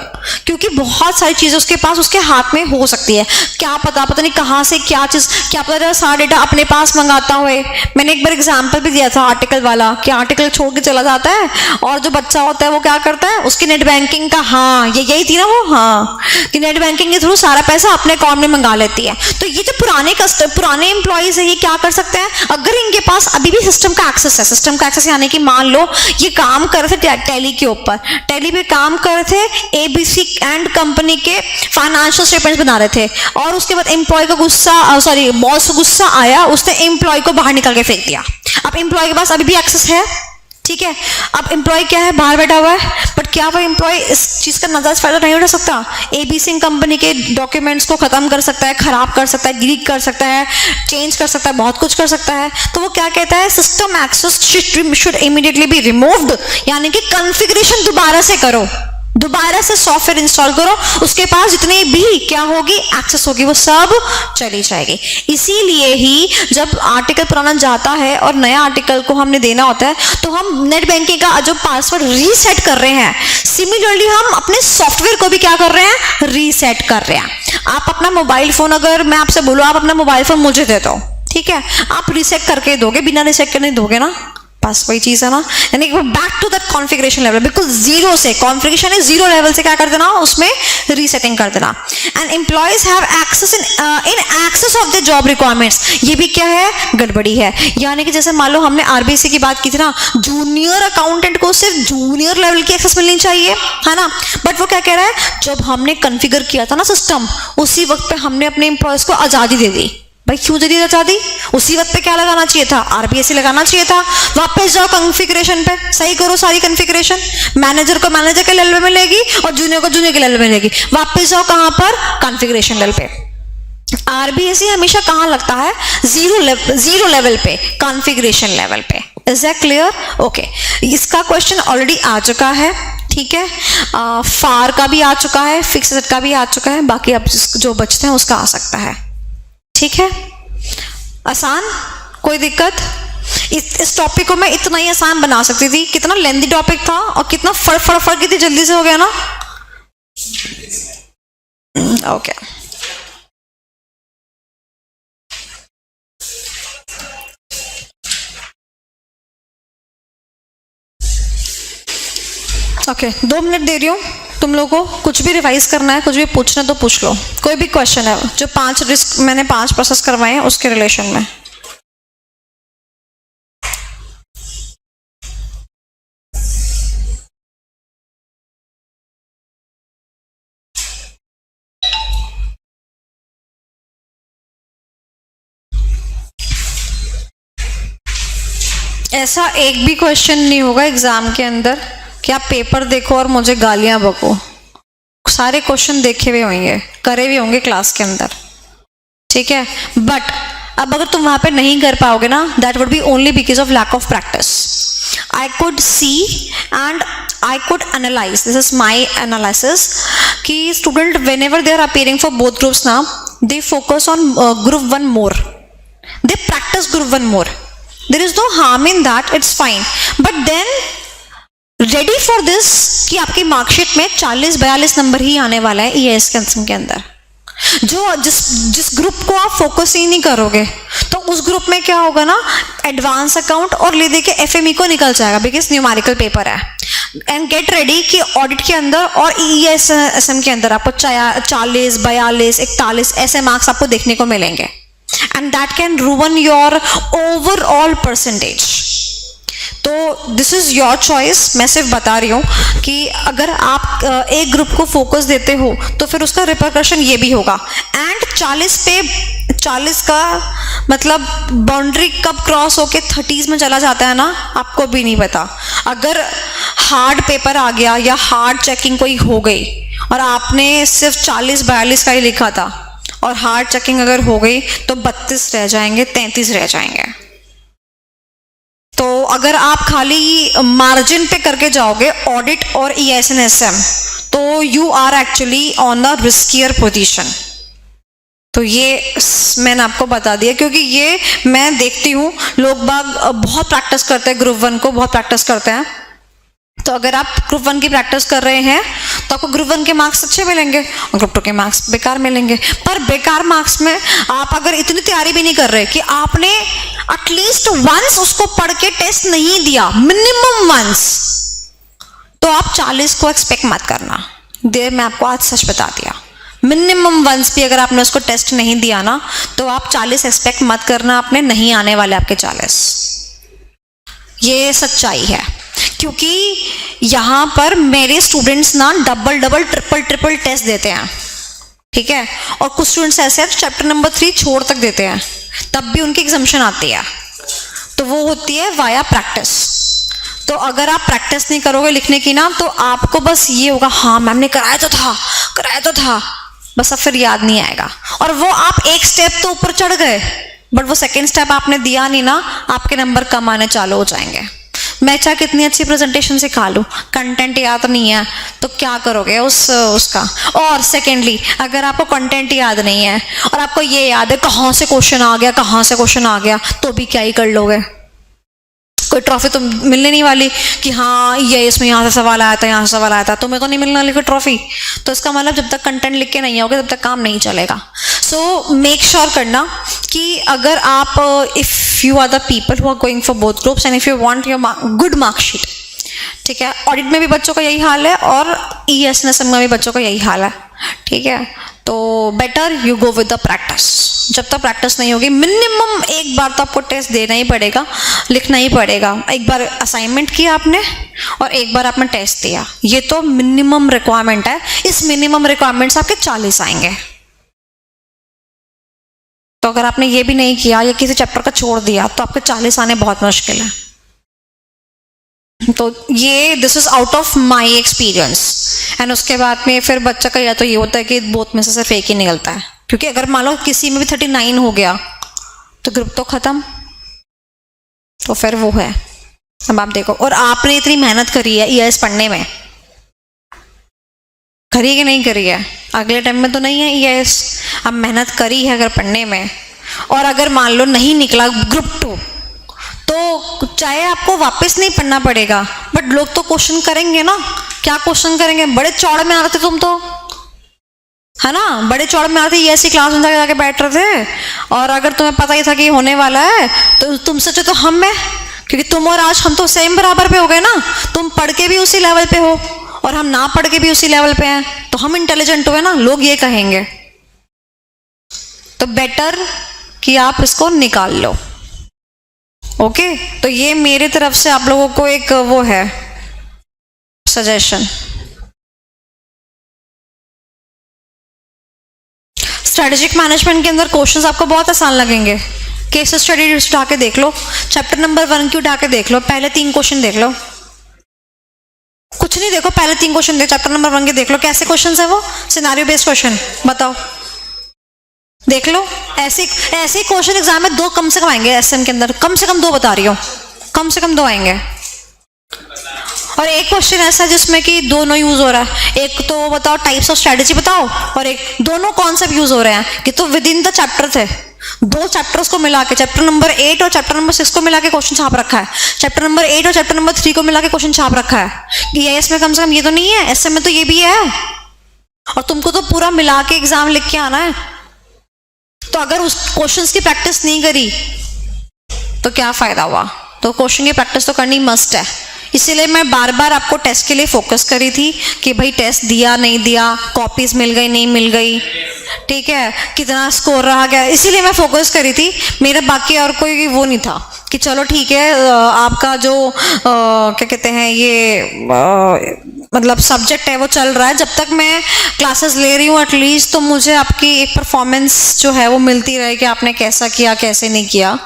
क्योंकि बहुत सारी चीजें उसके पास, उसके हाथ में हो सकती है। क्या पता नहीं कहाँ से क्या चीज, क्या पता सारा डेटा अपने पास मंगाता हुए। मैंने एक बार एग्जाम्पल भी दिया था आर्टिकल वाला, कि आर्टिकल छोड़ के चला जाता है और जो बच्चा होता है वो क्या करता है, उसकी नेट बैंकिंग का, हाँ यही थी ना वो, हाँ, कि नेट बैंकिंग के थ्रू सारा पैसा अपने अकाउंट में मंगा लेती है। तो ये जो पुराने एम्प्लॉइज है, ये क्या कर सकते हैं? अगर इनके पास अभी भी सिस्टम का एक्सेस है, सिस्टम का एक्सेस यानी कि मान लो ये काम कर रहे थे टैली के ऊपर, टैली पे काम कर रहे थे, ABC एंड कंपनी के फाइनेंशियल स्टेटमेंट्स बना रहे थे, और उसके बाद एम्प्लॉय का गुस्सा, सॉरी बॉस को गुस्सा आया, उसने एम्प्लॉय को बाहर निकाल के फेंक दिया। अब एम्प्लॉय के पास अभी भी एक्सेस है, ठीक है। अब एम्प्लॉय क्या है? बाहर बैठा हुआ है, बट क्या वो एम्प्लॉय इस चीज का नजायज फायदा नहीं उठा सकता? ABC कंपनी के डॉक्यूमेंट्स को खत्म कर सकता है, खराब कर सकता है, डिलीट कर सकता है, चेंज कर सकता है, बहुत कुछ कर सकता है। तो वो क्या कहता है? System access should immediately be removed, यानी कि कॉन्फ़िगरेशन दोबारा से करो, दोबारा से सॉफ्टवेयर इंस्टॉल करो, उसके पास जितनी भी क्या होगी? एक्सेस होगी, वो सब चली जाएगी। इसीलिए ही जब आर्टिकल पुराना जाता है और नया आर्टिकल को हमने देना होता है, तो हम नेट बैंकिंग का जो पासवर्ड रीसेट कर रहे हैं, सिमिलरली हम अपने सॉफ्टवेयर को भी क्या कर रहे हैं? रीसेट कर रहे हैं। आप अपना मोबाइल फोन, अगर मैं आपसे बोलूँ आप अपना मोबाइल फोन मुझे दे दो, ठीक है, आप रीसेट करके दोगे, बिना रीसेट करने दोगे ना? बस वही चीज है ना, यानी कि back to that configuration level, बिल्कुल जीरो से, कॉन्फ़िगरेशन है जीरो लेवल से क्या कर देना? उसमें रीसेटिंग कर देना। And employees have access in excess of the job requirements, ये भी क्या है? गड़बड़ी है। यानी कि जैसे मान लो हमने RBC की बात की थी ना, जूनियर अकाउंटेंट को सिर्फ जूनियर लेवल की एक्सेस मिलनी चाहिए, है ना, बट वो क्या कह रहा है? जब हमने कॉन्फ़िगर किया था ना सिस्टम, उसी वक्त पे हमने अपने एम्प्लॉयज को आज़ादी दे दी। भाई क्यों दे दी आज़ादी? उसी वक्त पे क्या लगाना चाहिए था? RBAC लगाना चाहिए था। वापस जाओ कॉन्फ़िगरेशन पे, सही करो सारी कॉन्फ़िगरेशन, मैनेजर को मैनेजर के लेवल में मिलेगी और जूनियर को जूनियर के लेवल में मिलेगी। वापस जाओ कहां पर? कॉन्फ़िगरेशन लेवल पे। RBAC हमेशा कहां लगता है? जीरो लेवल पे, कॉन्फ़िगरेशन लेवल पे। Is that clear? ओके, इसका क्वेश्चन ऑलरेडी आ चुका है, ठीक है। फार का भी आ चुका है, फिक्स एसेट का भी आ चुका है, बाकी अब जो बचते हैं उसका आ सकता है, ठीक है। आसान, कोई दिक्कत? इस टॉपिक को मैं इतना ही आसान बना सकती थी, कितना लेंथी टॉपिक था और कितना फट कितनी जल्दी से हो गया ना। ओके, ओके, 2 मिनट दे रही हूँ तुम लोगों को। कुछ भी रिवाइज करना है, कुछ भी पूछना तो पूछ लो, कोई भी क्वेश्चन है जो 5 रिस्क मैंने 5 प्रोसेस करवाए हैं उसके रिलेशन में। ऐसा एक भी क्वेश्चन नहीं होगा एग्जाम के अंदर कि आप पेपर देखो और मुझे गालियां बको। सारे क्वेश्चन देखे हुए होंगे, करे हुए होंगे क्लास के अंदर, ठीक है। बट अब अगर तुम वहां पे नहीं कर पाओगे ना, that would be only because of lack of practice. I could see and I could analyze. This is my analysis. कि student whenever they are appearing for both groups now, they focus on group one more. They practice group one more. There is no harm in that. It's fine. But then ready for this कि आपकी marksheet में 40-42 number ही आने वाला है EAS के अंदर. जो जिस ग्रुप को आप फोकस ही नहीं करोगे तो उस ग्रुप में क्या होगा ना, एडवांस अकाउंट और ले दे के एफएमई को निकल जाएगा, बिकॉज न्यूमेरिकल पेपर है. एंड गेट रेडी कि ऑडिट के अंदर और ESM के अंदर आपको 40, 42, 41 ऐसे मार्क्स आपको देखने को मिलेंगे. And that can रूइन your overall percentage. तो दिस इज योर चॉइस. मैं सिर्फ बता रही हूँ कि अगर आप एक ग्रुप को फोकस देते हो तो फिर उसका रिपरकशन ये भी होगा. एंड 40 पे 40 का मतलब बाउंड्री कब क्रॉस होके 30s में चला जाता है ना, आपको भी नहीं पता. अगर हार्ड पेपर आ गया या हार्ड चेकिंग कोई हो गई और आपने सिर्फ 40-42 का ही लिखा था और हार्ड चेकिंग अगर हो गई तो 32 रह जाएंगे, 33 रह जाएंगे. तो अगर आप खाली मार्जिन पे करके जाओगे ऑडिट और ESM तो you are actually on a riskier position. तो ये मैंने आपको बता दिया क्योंकि ये मैं देखती हूँ लोग बाग बहुत प्रैक्टिस करते हैं, ग्रुप 1 को बहुत प्रैक्टिस करते हैं. तो अगर आप ग्रुप 1 की प्रैक्टिस कर रहे हैं तो आपको ग्रुप 1 के मार्क्स अच्छे मिलेंगे और ग्रुप 2 के मार्क्स बेकार मिलेंगे. पर बेकार मार्क्स में आप अगर इतनी तैयारी भी नहीं कर रहे कि आपने एटलीस्ट वंस उसको पढ़ के टेस्ट नहीं दिया, मिनिमम वंस, तो आप 40 को एक्सपेक्ट मत करना. देर मैं आपको आज सच बता दिया, मिनिमम वंस भी अगर आपने उसको टेस्ट नहीं दिया ना तो आप 40 एक्सपेक्ट मत करना. आपने नहीं आने वाले आपके 40. ये सच्चाई है क्योंकि यहाँ पर मेरे स्टूडेंट्स ना डबल ट्रिपल टेस्ट देते हैं, ठीक है. और कुछ स्टूडेंट्स ऐसे हैं चैप्टर नंबर 3 छोड़ तक देते हैं, तब भी उनकी एग्जाम्शन आती है. तो वो होती है वाया प्रैक्टिस. तो अगर आप प्रैक्टिस नहीं करोगे लिखने की ना तो आपको बस ये होगा, हाँ मैम ने कराया तो था, बस अब फिर याद नहीं आएगा. और वो आप एक स्टेप तो ऊपर चढ़ गए बट वो सेकेंड स्टेप आपने दिया नहीं ना, आपके नंबर कम आने चालू हो जाएंगे. मैं चाहे कितनी अच्छी प्रेजेंटेशन सिखा लूँ, कंटेंट याद नहीं है तो क्या करोगे उसका. और सेकेंडली अगर आपको कंटेंट याद नहीं है और आपको ये याद है कहाँ से क्वेश्चन आ गया तो भी क्या ही कर लोगे. कोई ट्रॉफी तो मिलने नहीं वाली कि हाँ ये इसमें यहाँ से सवाल आया था, तुम्हें तो नहीं मिलने वाली कोई ट्रॉफी. तो इसका मतलब जब तक कंटेंट लिख के नहीं आओगे तब तक काम नहीं चलेगा. सो मेक श्योर करना कि अगर आप if you are the people who are going for both groups and if you want your good marksheet, ठीक है. ऑडिट में भी बच्चों का यही हाल है और ESM में भी बच्चों का यही हाल है, ठीक है. तो better you go with the practice. जब तक प्रैक्टिस नहीं होगी, मिनिमम एक बार तो आपको टेस्ट देना ही पड़ेगा, लिखना ही पड़ेगा. एक बार असाइनमेंट किया आपने और एक बार आपने टेस्ट दिया, ये तो मिनिमम रिक्वायरमेंट है. इस मिनिमम रिक्वायरमेंट से आपके 40 आएंगे. तो अगर आपने ये भी नहीं किया या किसी चैप्टर का छोड़ दिया तो आपके 40 आने बहुत मुश्किल है. तो ये this is out of my experience. And उसके बाद में फिर बच्चा का या तो ये होता है कि बोथ में से सिर्फ एक ही निकलता है, क्योंकि अगर मान लो किसी में भी 39 हो गया तो ग्रुप तो खत्म. तो फिर वो है. अब आप देखो, और आपने इतनी मेहनत करी है EIS पढ़ने में, करी कि नहीं करी है? अगले टाइम में तो नहीं है EIS. अब मेहनत करी है अगर पढ़ने में, और अगर मान लो नहीं निकला ग्रुप 2 तो चाहे आपको वापस नहीं पढ़ना पड़ेगा बट लोग तो क्वेश्चन करेंगे ना. क्या क्वेश्चन करेंगे? बड़े चौड़ में आ रहे थे तुम तो, है ना, बड़े चौड़ में आते ऐसी क्लास में जाके बैठ रहे थे. और अगर तुम्हें पता ही था कि होने वाला है तो तुम सोचो तो हम में, क्योंकि तुम और आज हम तो सेम बराबर पे हो गए ना. तुम पढ़ के भी उसी लेवल पे हो और हम ना पढ़ के भी उसी लेवल पे हैं, तो हम इंटेलिजेंट हुए ना, लोग ये कहेंगे. तो बेटर कि आप इसको निकाल लो. ओके, तो ये मेरी तरफ से आप लोगों को एक वो है सजेशन. स्ट्रेटेजिक मैनेजमेंट के अंदर क्वेश्चंस आपको बहुत आसान लगेंगे. केस स्टडी उठा के देख लो, चैप्टर नंबर 1 की उठा के देख लो, पहले 3 क्वेश्चन देख लो. कुछ नहीं देखो, पहले 3 क्वेश्चन देखो, चैप्टर नंबर 1 के देख लो कैसे क्वेश्चन है वो, सिनेरियो बेस्ड क्वेश्चन. बताओ, देख लो. ऐसे क्वेश्चन एग्जाम में 2 कम से कम आएंगे. SM के अंदर कम से कम 2 बता रही हो, कम से कम 2 आएंगे. और एक क्वेश्चन ऐसा है जिसमें कि दोनों यूज हो रहा है, एक तो बताओ टाइप्स ऑफ स्ट्रेटेजी बताओ, और एक दोनों कॉन्सेप्ट यूज हो रहे हैं कि तो विद इन द चैप्टर थे, दो चैप्टर्स को मिला के चैप्टर नंबर 8 और चैप्टर नंबर 6 को मिला के क्वेश्चन छाप रखा है, चैप्टर नंबर 8 और चैप्टर नंबर 3 को मिला के क्वेश्चन छाप रखा है कि एस में कम से कम ये तो नहीं है, एस में तो ये भी है, और तुमको तो पूरा मिला के एग्जाम लिख के आना है। तो अगर उस क्वेश्चंस की प्रैक्टिस नहीं करी तो क्या फायदा हुआ? तो क्वेश्चन की प्रैक्टिस तो करनी मस्ट है। इसीलिए मैं बार बार आपको टेस्ट के लिए फोकस करी थी कि भाई टेस्ट दिया नहीं दिया, कॉपीज मिल गई नहीं मिल गई, ठीक है, कितना स्कोर रहा गया, इसीलिए मैं फोकस करी थी। मेरा बाकी और कोई वो नहीं था कि चलो ठीक है आपका जो क्या कहते हैं ये मतलब सब्जेक्ट है वो चल रहा है, जब तक मैं क्लासेस ले रही हूँ एटलीस्ट तो मुझे आपकी एक परफॉर्मेंस जो है वो मिलती रहे कि आपने कैसा किया कैसे नहीं किया।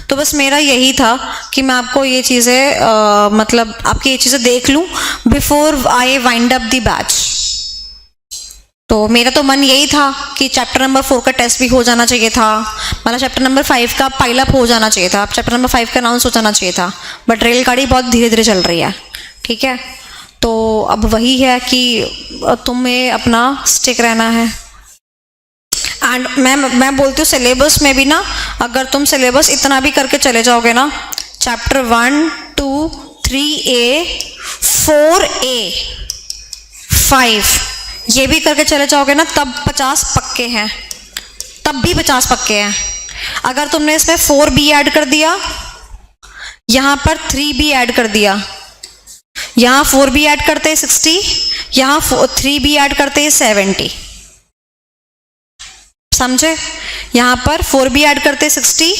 तो बस मेरा यही था कि मैं आपको ये चीज़ें मतलब आपकी ये चीज़ें देख लूँ before I wind up the batch. तो मेरा तो मन यही था कि चैप्टर नंबर 4 का टेस्ट भी हो जाना चाहिए था, मतलब चैप्टर नंबर 5 का पाइल अप हो जाना चाहिए था, चैप्टर नंबर 5 का अनाउंस हो जाना चाहिए था, बट रेलगाड़ी बहुत धीरे धीरे चल रही है, ठीक है। तो अब वही है कि तुम्हें अपना स्टिक रहना है। एंड मैं बोलती हूँ सिलेबस में भी ना, अगर तुम सिलेबस इतना भी करके चले जाओगे ना, चैप्टर 1, 2, 3A, 4A, 5 ये भी करके चले जाओगे ना, तब 50 पक्के हैं, तब भी 50 पक्के हैं। अगर तुमने इसमें 4B ऐड कर दिया, यहाँ पर 3B ऐड कर दिया, यहाँ 4B ऐड करते हैं 60, यहाँ 3B ऐड करते हैं 70, समझे? यहाँ पर 4B ऐड करते हैं 60,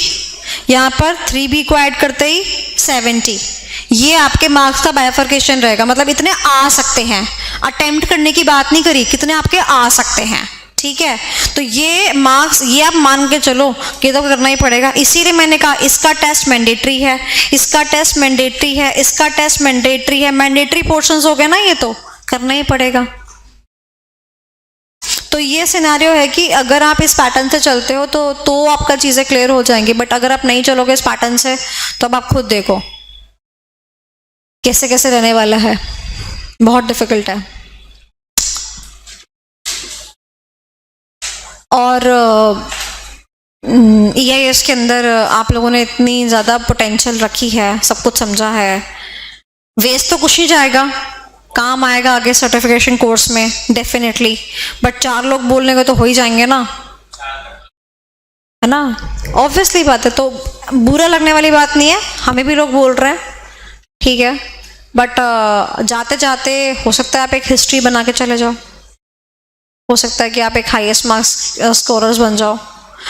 यहाँ पर 3B को ऐड करते ही 70। ये आपके मार्क्स का बाइफर्केशन रहेगा, मतलब इतने आ सकते हैं, अटेम्प्ट करने की बात नहीं करी, कितने आपके आ सकते हैं, ठीक है। तो ये मार्क्स ये आप मान के चलो कि तो करना ही पड़ेगा। इसीलिए मैंने कहा इसका टेस्ट मैंडेटरी है, इसका टेस्ट मैंडेटरी है, इसका टेस्ट मैंडेटरी है, मैंडेटरी पोर्शंस हो गए ना, ये तो करना ही पड़ेगा। तो ये सिनेरियो है कि अगर आप इस पैटर्न से चलते हो तो आपका चीज़ें क्लियर हो जाएंगी, बट अगर आप नहीं चलोगे इस पैटर्न से तो अब आप खुद देखो कैसे कैसे रहने वाला है, बहुत डिफिकल्ट है। और EIS के अंदर आप लोगों ने इतनी ज़्यादा पोटेंशियल रखी है, सब कुछ समझा है, वेस्ट तो कुछ नहीं जाएगा, काम आएगा आगे सर्टिफिकेशन कोर्स में डेफिनेटली, बट 4 लोग बोलने को तो हो ही जाएंगे ना, है ना, ऑब्वियसली बात है। तो बुरा लगने वाली बात नहीं है, हमें भी लोग बोल रहे हैं, ठीक है, बट जाते जाते हो सकता है आप एक हिस्ट्री बना के चले जाओ, हो सकता है कि आप एक हाईएस्ट मार्क्स स्कोरर्स बन जाओ।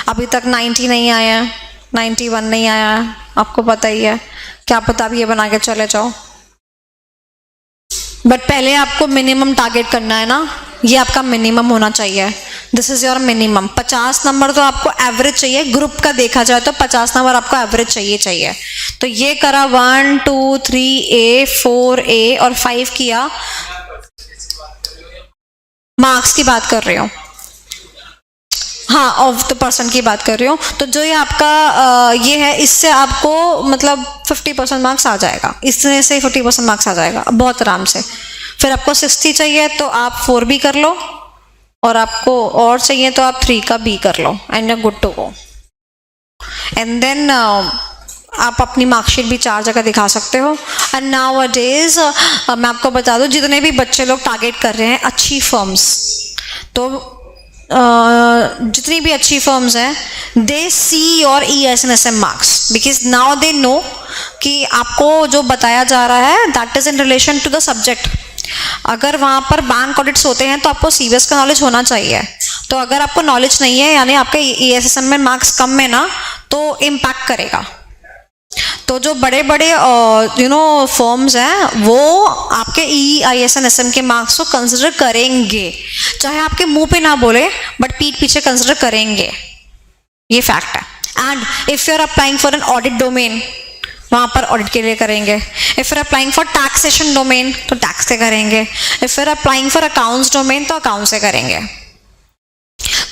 अभी तक 90 नहीं आया, 91 नहीं आया, आपको पता ही है, क्या पता भी ये बना के चले जाओ, बट पहले आपको मिनिमम टारगेट करना है ना, ये आपका मिनिमम होना चाहिए, this is your minimum. 50 number तो आपको एवरेज चाहिए, ग्रुप का देखा जाए तो 50 नंबर आपको एवरेज चाहिए। तो ये करा 1, 2, 3A, 4A और 5 किया, मार्क्स की बात कर रही हूँ, हाँ, ऑफ द पर्सन की बात कर रही हूँ। तो जो ये आपका ये है, इससे आपको मतलब 50% मार्क्स आ जाएगा, इसमें से 50% मार्क्स आ जाएगा बहुत आराम से। फिर आपको 60 चाहिए तो आप 4B कर लो, और आपको और चाहिए तो आप 3 का B कर लो, and you good to go. And then आप अपनी मार्कशीट भी 4 जगह दिखा सकते हो। एंड नाउ अ डेज मैं आपको बता दूं, जितने भी बच्चे लोग टारगेट कर रहे हैं अच्छी फर्म्स, तो जितनी भी अच्छी फर्म्स हैं, they see your EIS and SM marks, because now they know कि आपको जो बताया जा रहा है that is in relation to the subject. अगर वहाँ पर बैंक ऑडिट्स होते हैं तो आपको CBS का नॉलेज होना चाहिए, तो अगर आपको नॉलेज नहीं है, यानी आपके EIS SM में मार्क्स कम है ना, तो इम्पैक्ट करेगा। तो जो बड़े बड़े फर्म्स हैं वो आपके EIS and SM के मार्क्स को कंसिडर करेंगे, चाहे आपके मुंह पे ना बोले, बट पीठ पीछे कंसिडर करेंगे, ये फैक्ट है। And if you are applying for an audit domain, वहाँ पर ऑडिट के लिए करेंगे। If you are applying for taxation domain तो टैक्स से करेंगे। If you are applying for accounts domain तो अकाउंट से करेंगे।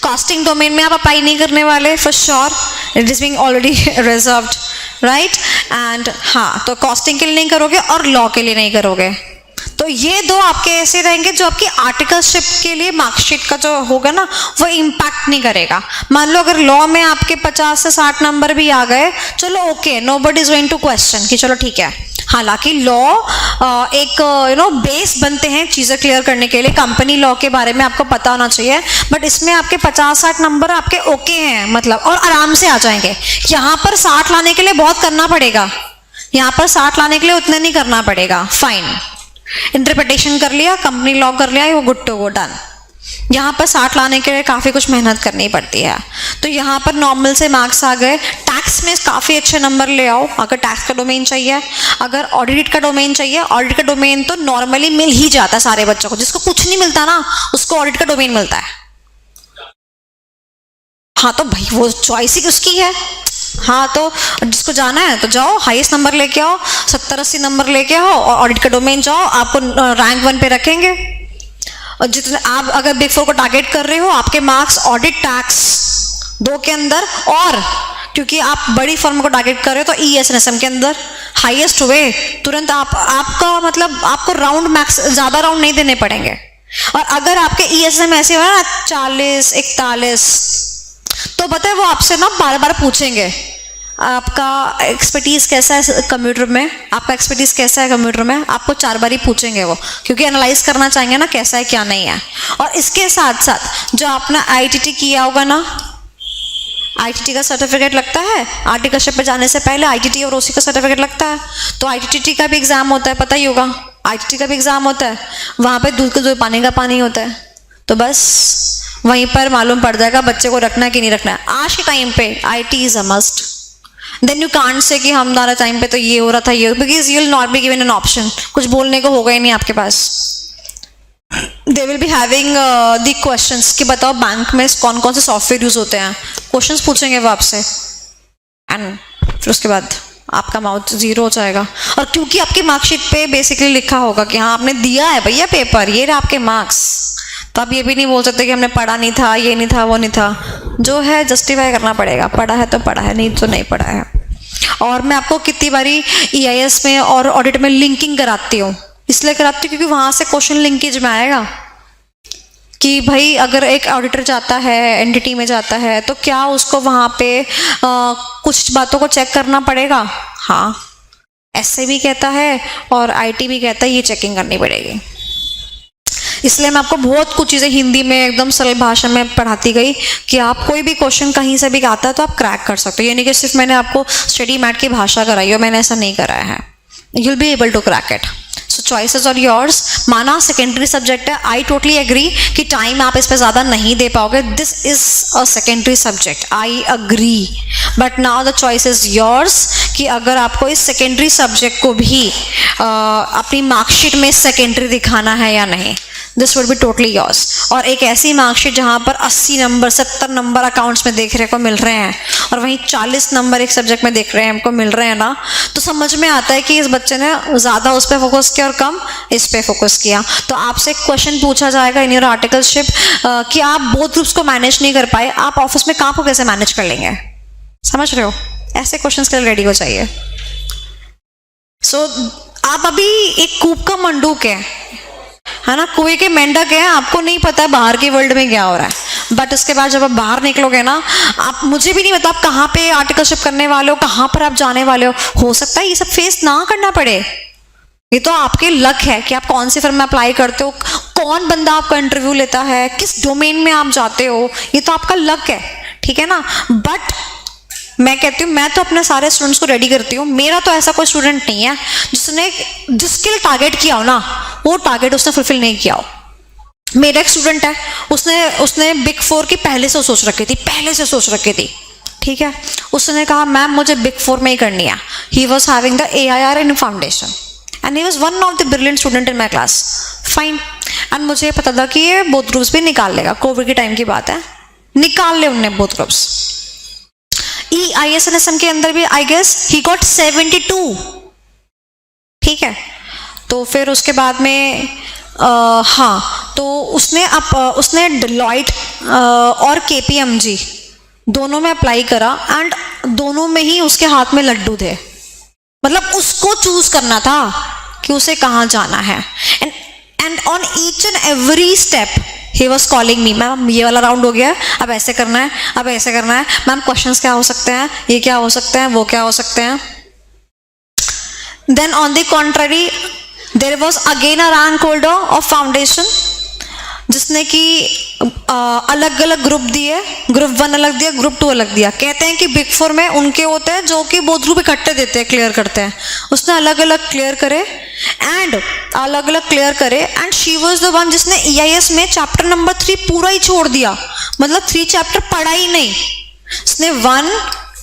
कॉस्टिंग डोमेन में आप अप्लाई नहीं करने वाले for sure, it is being already reserved, right. And हाँ, तो कॉस्टिंग के लिए नहीं करोगे और लॉ के लिए नहीं करोगे, तो ये दो आपके ऐसे रहेंगे जो आपकी आर्टिकलशिप के लिए मार्कशीट का जो होगा ना वो इम्पैक्ट नहीं करेगा। मान लो अगर लॉ में आपके 50 से 60 नंबर भी आ गए, चलो okay, nobody is going to question कि चलो ठीक है। हालांकि लॉ एक बेस बनते हैं चीज़ें क्लियर करने के लिए, कंपनी लॉ के बारे में आपको पता होना चाहिए, बट इसमें आपके 50-60 नंबर आपके ओके हैं मतलब, और आराम से आ जाएंगे। यहाँ पर 60 लाने के लिए बहुत करना पड़ेगा, यहाँ पर 60 लाने के लिए उतने नहीं करना पड़ेगा। फाइन, इंटरप्रिटेशन कर लिया, कंपनी लॉ कर लिया, वो गुड टू गो, डन। यहाँ पर 60 लाने के लिए काफ़ी कुछ मेहनत करनी पड़ती है। तो यहाँ पर नॉर्मल से मार्क्स आ गए। टैक्स में काफ़ी अच्छे नंबर ले आओ अगर टैक्स का डोमेन चाहिए। अगर ऑडिट का डोमेन चाहिए, ऑडिट का डोमेन तो नॉर्मली मिल ही जाता है सारे बच्चों को, जिसको कुछ नहीं मिलता ना उसको ऑडिट का डोमेन मिलता है। हाँ तो भाई वो चॉइस ही उसकी है। हाँ तो जिसको जाना है तो जाओ, हाईएस्ट नंबर लेके आओ, 70-80 नंबर लेके आओ और ऑडिट का डोमेन जाओ, आपको रैंक 1 पे रखेंगे। और जितने आप अगर बिग 4 को टारगेट कर रहे हो, आपके मार्क्स ऑडिट टैक्स 2 के अंदर, और क्योंकि आप बड़ी फर्म को टारगेट कर रहे हो तो ESNSM के अंदर हाईएस्ट हुए, तुरंत आपका मतलब आपको राउंड मैक्स ज़्यादा राउंड नहीं देने पड़ेंगे। और अगर आपके ESNSM ऐसे हुआ ना 40-41, तो पता है वो आपसे ना बार बार पूछेंगे आपका एक्सपर्टीज कैसा है कंप्यूटर में, आपका एक्सपर्टीज कैसा है कंप्यूटर में, आपको 4 बार ही पूछेंगे वो, क्योंकि एनालाइज करना चाहेंगे ना कैसा है क्या नहीं है। और इसके साथ साथ जो आपने IIT किया होगा ना, IIT का सर्टिफिकेट लगता है, आर्टिकलशिप पे जाने से पहले IIT और OC का सर्टिफिकेट लगता है। तो IIT का भी एग्जाम होता है, पता ही होगा, IIT का भी एग्जाम होता है, वहाँ पे दूध का दूध पानी का पानी होता है। तो बस वहीं पर मालूम पड़ जाएगा बच्चे को रखना कि नहीं रखना है। आज के टाइम पे IIT is a must. Then you can't say कि हमारा टाइम पे तो ये हो रहा था, ये, because you will not be given an option, कुछ बोलने को होगा ही नहीं आपके पास। They will be having the questions कि बताओ बैंक में कौन कौन से सॉफ्टवेयर यूज होते हैं, क्वेश्चंस पूछेंगे वो आपसे, एंड फिर उसके बाद आपका माउथ 0 हो जाएगा। और क्योंकि आपकी मार्कशीट पे बेसिकली लिखा होगा कि हाँ आपने दिया है भैया पेपर, ये रहा आपके मार्क्स, तो आप ये भी नहीं बोल सकते कि हमने पढ़ा नहीं था, ये नहीं था, वो नहीं था। जो है जस्टिफाई करना पड़ेगा, पढ़ा है तो पढ़ा है, नहीं तो नहीं पढ़ा है। और मैं आपको कितनी बारी EIS में और ऑडिट में लिंकिंग कराती हूँ, इसलिए कराती हूँ क्योंकि वहाँ से क्वेश्चन लिंकेज में आएगा कि भाई अगर एक ऑडिटर जाता है एंटिटी में जाता है तो क्या उसको वहाँ पे कुछ बातों को चेक करना पड़ेगा। हाँ, ऐसे भी कहता है और IT भी कहता है, ये चेकिंग करनी पड़ेगी। इसलिए मैं आपको बहुत कुछ चीज़ें हिंदी में एकदम सरल भाषा में पढ़ाती गई कि आप कोई भी क्वेश्चन कहीं से भी आता है तो आप क्रैक कर सकते हो। ये नहीं कि सिर्फ मैंने आपको स्टडी मैट की भाषा कराई हो, मैंने ऐसा नहीं कराया है। You will be able to crack it. So choices are yours. माना सेकेंडरी सब्जेक्ट है, आई टोटली एग्री कि टाइम आप इस पर ज़्यादा नहीं दे पाओगे, this is a secondary subject, I agree, but now the choice is yours कि अगर आपको इस सेकेंडरी सब्जेक्ट को भी अपनी मार्कशीट में सेकेंडरी दिखाना है या नहीं, this would be totally yours. और एक ऐसी मार्कशीट जहाँ पर 80 नंबर 70 नंबर अकाउंट्स में देखने को मिल रहे हैं और वहीं 40 नंबर एक सब्जेक्ट में देख रहे हैं हमको मिल रहे हैं ना, तो समझ में आता है कि इस बच्चे ने ज़्यादा उस पर फोकस किया और कम इस पे फोकस किया। तो आपसे एक क्वेश्चन पूछा जाएगा इन योर आर्टिकलशिप कि आप बोथ ग्रुप्स को मैनेज नहीं कर पाए, आप ऑफिस में काम को कैसे मैनेज कर लेंगे। समझ रहे हो, ऐसे क्वेश्चन के लिए रेडी हो चाहिए। सो आप अभी एक कूप का मंडूक है ना, कुएं के मेंढक है, आपको नहीं पता बाहर के वर्ल्ड में क्या हो रहा है, बट उसके बाद जब आप बाहर निकलोगे ना, आप, मुझे भी नहीं पता आप कहाँ पे आर्टिकलशिप करने वाले हो, कहाँ पर आप जाने वाले हो सकता है ये सब फेस ना करना पड़े। ये तो आपके लक है कि आप कौन सी फर्म में अप्लाई करते हो, कौन बंदा आपका इंटरव्यू लेता है, किस डोमेन में आप जाते हो, ये तो आपका लक है, ठीक है ना। बट मैं कहती हूँ, मैं तो अपने सारे स्टूडेंट्स को रेडी करती हूँ। मेरा तो ऐसा कोई स्टूडेंट नहीं है जिसके लिए टारगेट किया हो ना, वो टारगेट उसने फुलफिल नहीं किया हो। मेरा एक स्टूडेंट है, उसने बिग 4 की पहले से सोच रखी थी, ठीक है। उसने कहा मैम मुझे बिग 4 में ही करनी है। He was having the AIR in foundation and he was one of the brilliant student in my class, fine. And मुझे पता था कि ये बोथ ग्रुप्स भी निकाल लेगा, कोविड के टाइम की बात है, निकाल ले उनने बोथ ग्रुप्स। EISNSM के अंदर भी आई गेस ही गॉट 72, ठीक है। तो फिर उसके बाद में हाँ, तो उसने डेलॉयट और KPMG दोनों में अप्लाई करा एंड दोनों में ही उसके हाथ में लड्डू थे। मतलब उसको चूज करना था कि उसे कहाँ जाना है। And on each and every step he was calling me, ma'am ये वाला राउंड हो गया, अब ऐसे करना है, अब ऐसे करना है, मैम क्वेश्चंस क्या हो सकते हैं, ये क्या हो सकते हैं, वो क्या हो सकते हैं। Then on the contrary there was again a rank holder of foundation, जिसने कि अलग अलग ग्रुप दिए, ग्रुप 1 अलग दिया, ग्रुप 2 अलग दिया। कहते हैं कि बिग 4 में उनके होते हैं जो कि बोथ ग्रुप इकट्ठे देते हैं, क्लियर करते हैं। उसने अलग अलग क्लियर करे and she was the one जिसने EIS में चैप्टर नंबर 3 पूरा ही छोड़ दिया, मतलब 3 चैप्टर पढ़ा ही नहीं। उसने 1,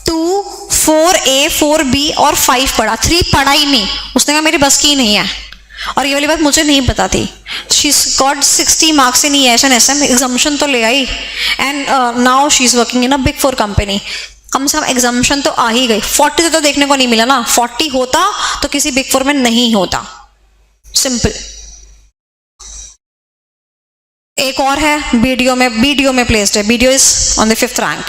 2, 4A, 4B और 5 पढ़ा, 3 पढ़ा ही नहीं। उसने कहा मेरी बस की नहीं है, और ये वाली बात मुझे नहीं पता थी। She got 60 marks in EIS and SM, exemption तो ले आई, and now she is working in a big 4 company. कम से कम एग्जाम्शन तो आ ही गई। 40 तो देखने को नहीं मिला ना, 40 होता तो किसी बिग 4 में नहीं होता, सिंपल। एक और है BDO में प्लेस्ड है, BDO is on the 5th rank.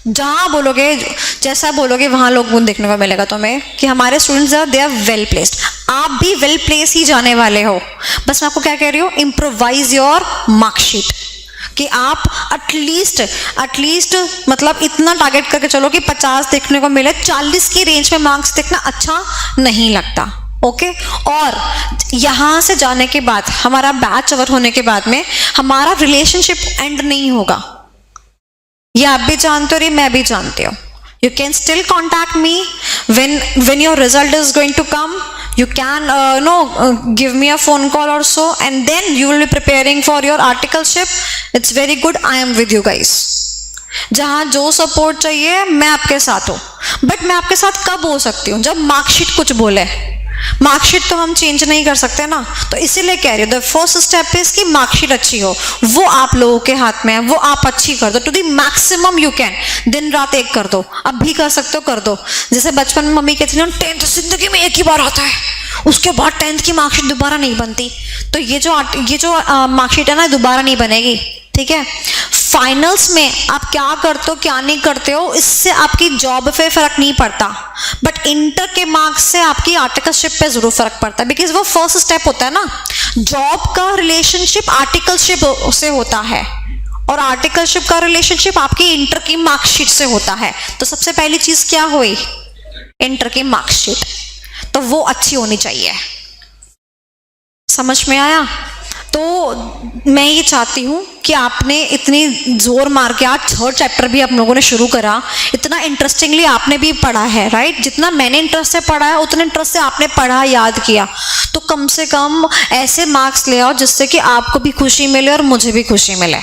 जहाँ बोलोगे, जैसा बोलोगे वहाँ लोग देखने को मिलेगा तुम्हें कि हमारे students they are well placed. आप भी वेल प्लेस ही जाने वाले हो। बस मैं आपको क्या कह रही हूँ, इम्प्रोवाइज योर मार्कशीट, कि आप एटलीस्ट मतलब इतना टारगेट करके चलो कि 50 देखने को मिले। 40 की रेंज में मार्क्स देखना अच्छा नहीं लगता, ओके। और यहाँ से जाने के बाद, हमारा बैच ओवर होने के बाद में हमारा रिलेशनशिप एंड नहीं होगा। ये आप भी जानते हो, मैं भी जानती हूँ। You can still contact me when your result is going to come. You can give me a phone call or so, and then you will be preparing for your articleship. It's very good. I am with you guys. जहाँ जो support चाहिए मैं आपके साथ हूँ, but मैं आपके साथ कब हो सकती हूँ, जब मार्कशीट कुछ बोले। मार्कशीट तो हम चेंज नहीं कर सकते ना, तो इसीलिए कह रही हूँ द फर्स्ट स्टेप इज कि मार्कशीट अच्छी हो। वो आप लोगों के हाथ में है, वो आप अच्छी कर दो to the maximum you can. दिन रात एक कर दो, अब भी कर सकते हो कर दो। जैसे बचपन में मम्मी कहती थी 10th जिंदगी में एक ही बार आता है, उसके बाद 10th की मार्कशीट दोबारा नहीं बनती। तो ये जो मार्कशीट है ना, दोबारा नहीं बनेगी, ठीक है। फाइनल्स में आप क्या करते हो क्या नहीं करते हो, इससे आपकी जॉब पे फर्क नहीं पड़ता, बट इंटर के मार्क्स से आपकी आर्टिकलशिप पे जरूर फर्क पड़ता है, बिकॉज वो फर्स्ट स्टेप होता है ना। जॉब का रिलेशनशिप आर्टिकलशिप से होता है, और आर्टिकलशिप का रिलेशनशिप आपकी इंटर की मार्कशीट से होता है। तो सबसे पहली चीज क्या हुई, इंटर की मार्कशीट, तो वो अच्छी होनी चाहिए। समझ में आया? तो मैं ये चाहती हूँ कि आपने इतनी जोर मार के आज 3rd चैप्टर भी आप लोगों ने शुरू करा, इतना इंटरेस्टिंगली आपने भी पढ़ा है, राइट। जितना मैंने इंटरेस्ट से पढ़ा है उतने इंटरेस्ट से आपने पढ़ा, याद किया। तो कम से कम ऐसे मार्क्स ले आओ जिससे कि आपको भी खुशी मिले और मुझे भी खुशी मिले।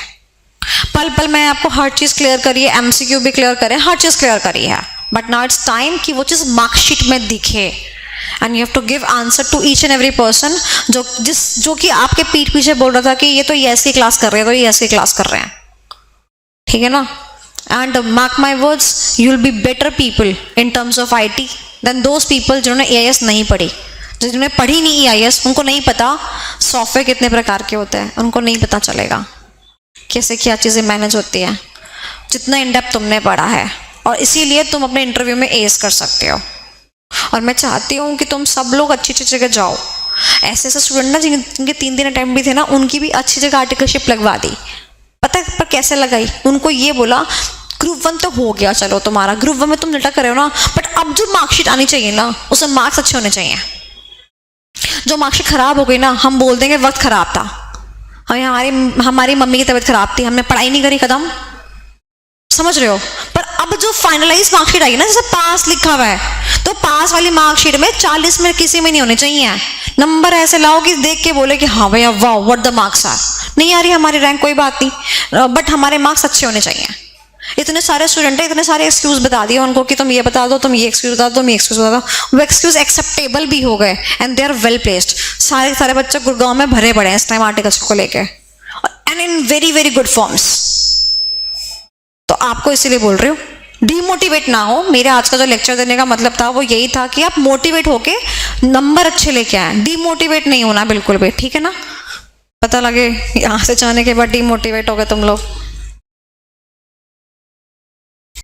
पल पल मैं आपको हर चीज़ क्लियर करी है, MCQ भी क्लियर करे, हर चीज़ क्लियर करी है, बट नाउ इट्स टाइम कि वो चीज़ मार्कशीट में दिखे। And you have to give answer to each and every person जो कि आपके पीठ पीछे बोल रहा था कि ये तो ES की क्लास कर रहे हैं, तो ES की क्लास कर रहे हैं, ठीक है ना। And mark my words, you will be better people in terms of IT then those people जिन्होंने EIS नहीं पढ़ी। जिन्होंने पढ़ी नहीं EIS, उनको नहीं पता सॉफ्टवेयर कितने प्रकार के होते हैं, उनको नहीं पता चलेगा कैसे क्या चीज़ें मैनेज होती हैं, जितना इन डेप्थ तुमने पढ़ा है। और इसीलिए तुम अपने इंटरव्यू में एस कर सकते हो। और मैं चाहती हूँ कि तुम सब लोग अच्छी अच्छी जगह जाओ। ऐसे ऐसे स्टूडेंट ना जिनके 3 दिन अटेम्प्ट भी थे ना, उनकी भी अच्छी जगह आर्टिकलशिप लगवा दी। पता है पर कैसे लगाई? उनको ये बोला ग्रुप 1 तो हो गया, चलो तुम्हारा ग्रुप 1 में तुम लटक रहे हो ना, बट अब जो मार्कशीट आनी चाहिए ना, उसमें मार्क्स अच्छे होने चाहिए। जो मार्कशीट खराब हो गई ना, हम बोल देंगे वक्त खराब था, हमारी मम्मी की तबीयत खराब थी, हमने पढ़ाई नहीं करी, कदम, समझ रहे हो। पर अब जो फाइनलाइज मार्कशीट आई ना, जैसे पास लिखा हुआ है, तो पास वाली मार्कशीट में 40 में किसी में नहीं होने चाहिए। नंबर ऐसे लाओ कि देख के बोले कि हाँ भैया वाह व्हाट द मार्क्स आर। नहीं आ रही हमारी रैंक कोई बात नहीं, बट हमारे मार्क्स अच्छे होने चाहिए। इतने सारे स्टूडेंट है, इतने सारे एक्सक्यूज बता दिए उनको कि तुम ये बता दो, तुम ये एक्सक्यूज बता दो, तुम ये एक्सक्यूज बता दो। वो एक्सक्यूज एक्सेप्टेबल भी हो गए and they are well placed. सारे बच्चे गुड़गांव में भरे पड़े हैं इस टाइम आर्टिकल्स को लेके, and in very very good forms. तो आपको इसीलिए बोल रही हूँ, डीमोटिवेट ना हो। मेरे आज का जो लेक्चर देने का मतलब था वो यही था कि आप मोटिवेट होके नंबर अच्छे लेके आए, डीमोटिवेट नहीं होना बिल्कुल भी, ठीक है ना। पता लगे यहाँ से जाने के बाद डीमोटिवेट हो गए तुम लोग।